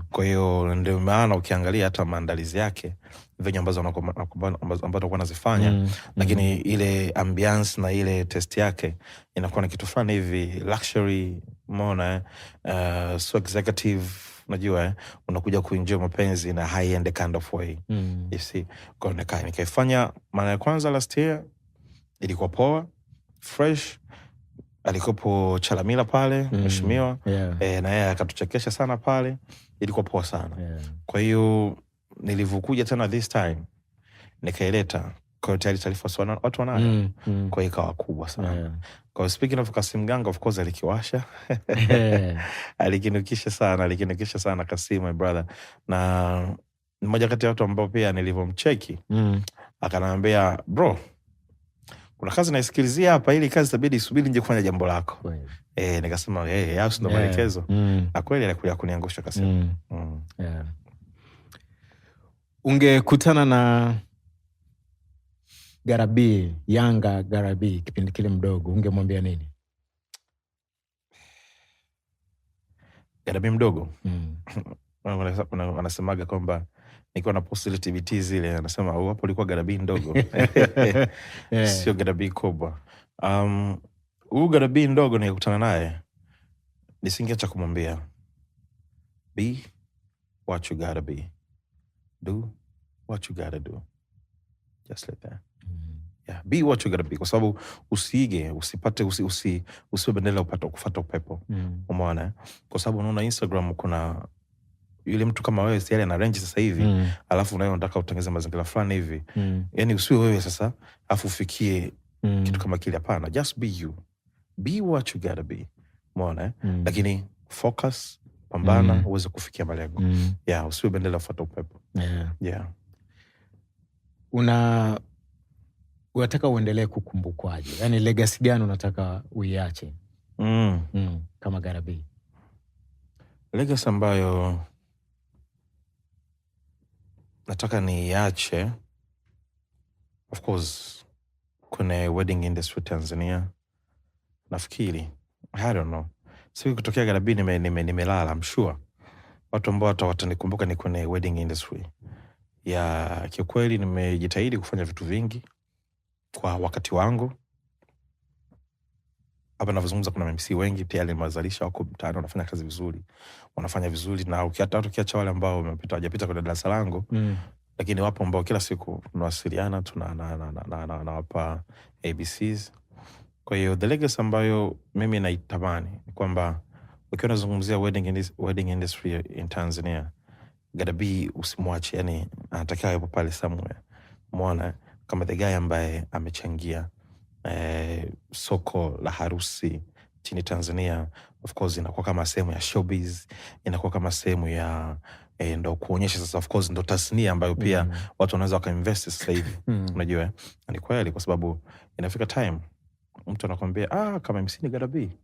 Kwa hiyo ndio maana ukiangalia hata maandalizi yake venye ambazo wanakuwa nazifanya, lakini ile ambiance na ile test yake inakuwa na kitu fulani hivi luxury, umeona so executive, unajua unakuja kuenjoy mapenzi na high end kind of way. You see, kwa nikaifanya mara ya kwanza last year, ilikuwa poa fresh. Alikopo Chalamila pale mheshimiwa, na yeye akatuchekesha sana pale, ilikuwa poa sana. Kwa hiyo nilivyokuja tena this time nikaileta kwa tayari taarifa watu wanayo, kwa hiyo ikawa kubwa sana. Kwa speaking of Kasim Ganga, of course alikiwasha alikinukisha sana Kasim, my brother. Na mmoja kati ya watu ambao pia nilivyomcheki akanambia, bro, kuna kazi naisikilizia hapa, ili kazi itabidi isubiri nje kufanya jambo lako. Nikasema yao ndo maelekezo. Na kweli alikuja kuniangusha Kasim. Ungekutana na Gara B, Yanga Gara B kipindi kile mdogo, ungemwambia nini? Gara B mdogo? Anasemaga kwamba nikiwa na post TBT zile, anasema hapo ulikuwa Gara B ndogo. Sio Gara B kubwa. Gara B ndogo nikutana naye, nisingeacha kumwambia, be what you gotta be, do what you gotta do, just like that. Be what you gotta be, kwa sababu usiige, usipate, usiwe bendera kufuata upepo. Umeona? Kwa sababu unaona Instagram kuna yule mtu kama wewe tayari ana range sasa hivi, alafu unayo unataka utengeze mazingira fulani hivi. Yani usiwe wewe sasa alafu ufikie kitu kama kile, hapana. Just be you. Be what you gotta be. Umeona? Lakini focus, pambana, uweze kufikia malengo. Usiwe bendera kufuata upepo. Unataka uendelee kukumbukwaje? Yani legacy gani unataka uiache kama Gara B? Legacy ambayo nataka niache, of course, kwenye wedding industry Tanzania, nafikiri, I don't know, siku kutokea Gara B nimelala, I'm sure watu ambao watanikumbuka ni kwenye wedding industry. Kiukweli nimejitahidi kufanya vitu vingi kwa wakati wangu. Hapa navozungumza kuna MC wengi pia nimewazalisha, wako mtaani wanafanya kazi vizuri, wanafanya vizuri, na ukiacha wale ambao hawajapita kwenye darasa langu, lakini wapo ambao kila siku tunawasiliana, tunawapa ABCs. Kwa hiyo the legacy ambayo mimi naitamani ni kwamba ukiwa unazungumzia wedding industry in Tanzania, Gada B usimwache, yani anatakiwa yupo pale somewhere. Umeona kama the guy ambaye amechangia soko la harusi chini Tanzania, of course inakuwa kama sehemu ya showbiz, inakuwa kama sehemu ya ndo kuonyesha sasa, of course ndo tasnia ambayo pia watu wanaweza wakainvest sasa hivi. Unajua ni kweli, kwa sababu inafika time mtu anakuambia kama MC ni Gada B,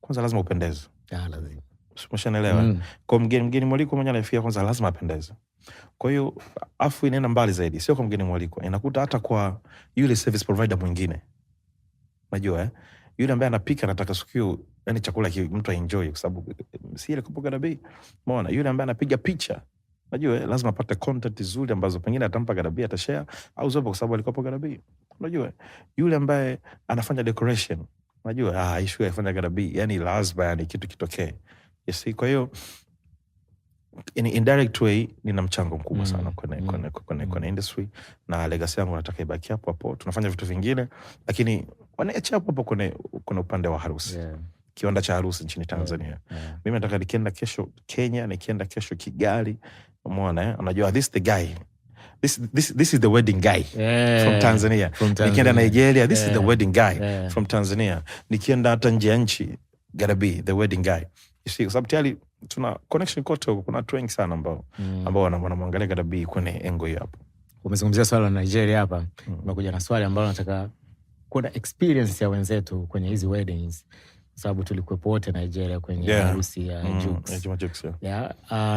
kwanza lazima upendeze. Lazima. Umeshaelewa? Kwa mgeni mwaliko mwenyewe anafia kwanza lazima apendeze. Kwa hiyo afu inaenda mbali zaidi, sio kwa mgeni mwaliko, inakuta hata kwa yule service provider mwingine. Unajua yule ambaye anapika anataka sikio, yani chakula mtu enjoy, kwa sababu si ile kupoka Gada B. Umeona yule ambaye anapiga picha, unajua lazima apate content nzuri ambazo pengine atampa Gada B, atashare au zopo, kwa sababu alikuwa Gada B. Unajua yule ambaye anafanya decoration, unajua issue afanya Gada B, yani lazima yani kitu kitokee. Yes, kwa hiyo in indirect way nina mchango mkubwa sana kwenye industry, na legacy yangu nataka ibaki hapo hapo. Tunafanya vitu vingine lakini wanaacha hapo hapo kuna upande wa harusi. Kiwanda cha harusi nchini Tanzania. Mimi nataka nikienda kesho Kenya, nikienda kesho Kigali, umeona unajua this the guy. This is the wedding guy from Tanzania. Nikienda Nigeria, this is the wedding guy from Tanzania. Nikienda hata nje ya nchi, Gada B the wedding guy. You see, kwa sababu tayari tuna connection kote, kuna watu wengi sana ambao wanamwangalia Gada B kwenye engo hiyo hapo. Umezungumzia swala la Nigeria hapa. Nimekuja na swali ambalo nataka kuna experience ya wenzetu kwenye hizi weddings, sababu tulikuwepo wote Nigeria kwenye harusi ya Jux.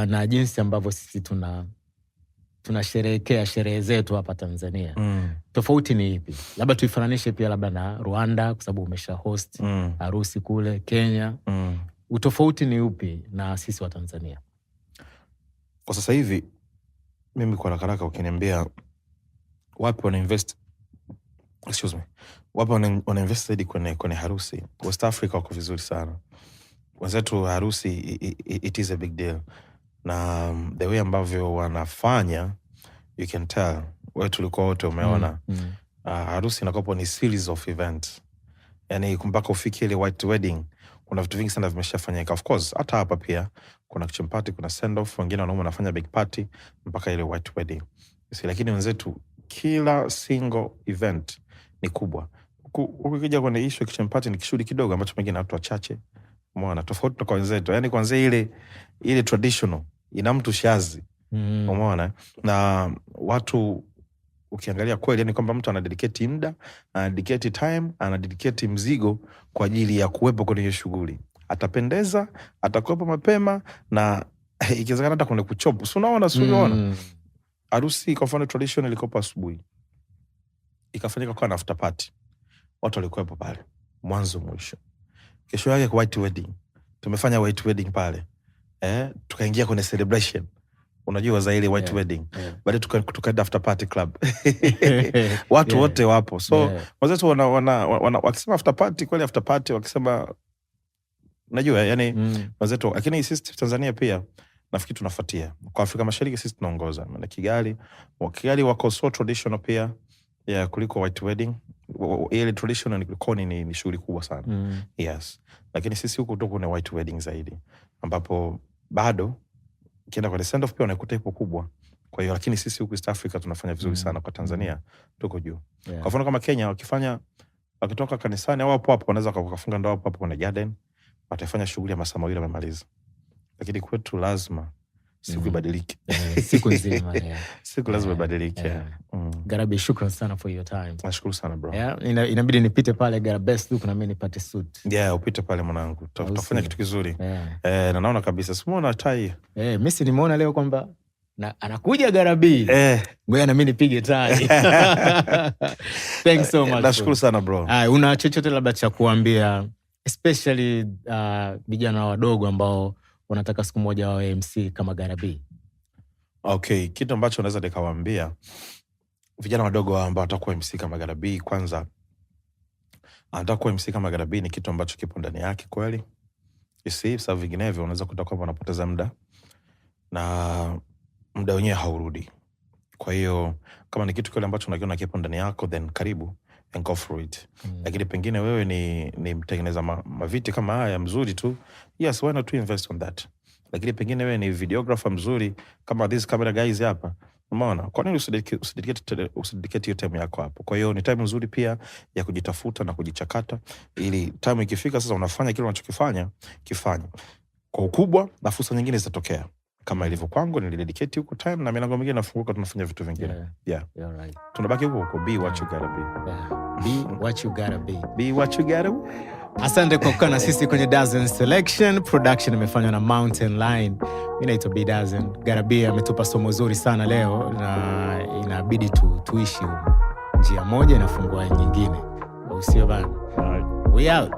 Na jinsi ambavyo sisi tunasherehekea sherehe zetu hapa Tanzania. Tofauti ni ipi? Labda tuifananishe pia labda na Rwanda, kwa sababu umesha host harusi kule Kenya. Utofauti ni upi na sisi wa Tanzania? Kwa sasa hivi mimi kwa haraka ukiniambia wapi wana invest, wapi wana invest zaidi kwenye harusi, West Africa wako vizuri sana. Wenzetu harusi it is a big deal, na the way ambavyo wanafanya you can tell. Wewe tulikuwa wote umeona harusi inakopo ni series of events, yani mpaka ufike ile white wedding kuna vitu vingi sana vimeshafanyika. Of course hata hapa pia kuna kitchen party, kuna send off, wengine wanaume wanafanya big party mpaka ile white wedding. Lakini wenzetu kila single event ni kubwa. Ukija kwenye issue kitchen party ni kishughuli kidogo ambacho pengine watu wachache. Umeona tofauti na kwa wenzetu, yani kwanza ile traditional ina mtu shazi. Umeona na watu ukiangalia kweli, yani kwamba mtu anadedicate muda, anadedicate time, anadedicate mzigo kwa ajili ya kuwepo kwenye hiyo shughuli. Atapendeza, atakuwepo mapema, na ikiwezekana hata kuna kuchopu. Si unaona harusi kwa mfano traditional ilikopa asubuhi, ikafanyika kwa after party, watu walikuwepo pale mwanzo mwisho. Kesho yake kwa white wedding, tumefanya white wedding pale, tukaingia kwenye celebration, unajua za ile white wedding, baadaye tukaenda after party club. Watu wote wapo, so wazetu wakisema after party, kweli after party, wakisema unajua yani wazetu. Lakini sisi Tanzania pia nafikiri tunafuatia. Kwa Afrika Mashariki sisi tunaongoza, na Kigali wako so traditional pia kuliko white wedding. Ile traditional ni shughuli kubwa sana. Yes, lakini sisi huku tuko kuna white wedding zaidi, ambapo bado kienda kwa send off pia unakuta ipo kubwa. Kwa hiyo lakini sisi huku East Africa tunafanya vizuri sana. Kwa Tanzania tuko juu. Kwa mfano kama Kenya wakitoka kanisani au hapo wanaweza kufunga ndoa hapo kwenye garden, watafanya shughuli ya masaa mawili wamemaliza. Lakini kwetu lazima siku ibadilike. Siku nzima. Siku lazima ibadilike. Gada B, shukrani sana for your time. Nashukuru sana bro. Inabidi nipite pale Gada Best Look na mimi nipate suit. Upite pale mwanangu. Tutafanya kitu kizuri. Na naona kabisa simuona tai. Mimi nimeona leo kwamba anakuja Gada B. Ngoja na mimi nipige tai. Thanks so much. Nashukuru sana bro. Una chochote labda cha kuambia especially vijana wadogo ambao wanataka siku moja wawe MC kama Gada B? Okay, kitu ambacho naweza nikawaambia vijana wadogo ambao watakuwa MC kama Gada B, kwanza anataka kuwa MC kama Gada B ni kitu ambacho kipo ndani yake kweli. You see, sababu vinginevyo unaweza kuta kwamba unapoteza muda na muda wenyewe haurudi. Kwa hiyo kama ni kitu kile ambacho unakiona kipo ndani yako, then karibu and go for it. Lakini pengine wewe ni mtengeneza maviti kama haya mzuri tu, yes, why not to invest on that? Lakini pengine wewe ni videographer mzuri kama these camera guys hapa, umeona, kwa nini usidedicate hiyo time yako hapo? Kwa hiyo ni time nzuri pia ya kujitafuta na kujichakata, ili time ikifika sasa unafanya kile unachokifanya kifanye kwa ukubwa, na fursa nyingine zitatokea kama ilivyo kwangu. Nilidedicate huko time na milango mingine nafunguka, tunafanya vitu vingine. Yeah. You're right. Tunabaki huko, be what you gotta be. Be what you gotta be. Be what you gotta be. Asante kwa kuwa na sisi kwenye Dazen Selection. Production imefanywa na Mountain Line. Mimi naitwa B Dazen. Garabi ametupa somo zuri sana leo, na inabidi tuishi njia moja inafungua nyingine. Usio bana. We out.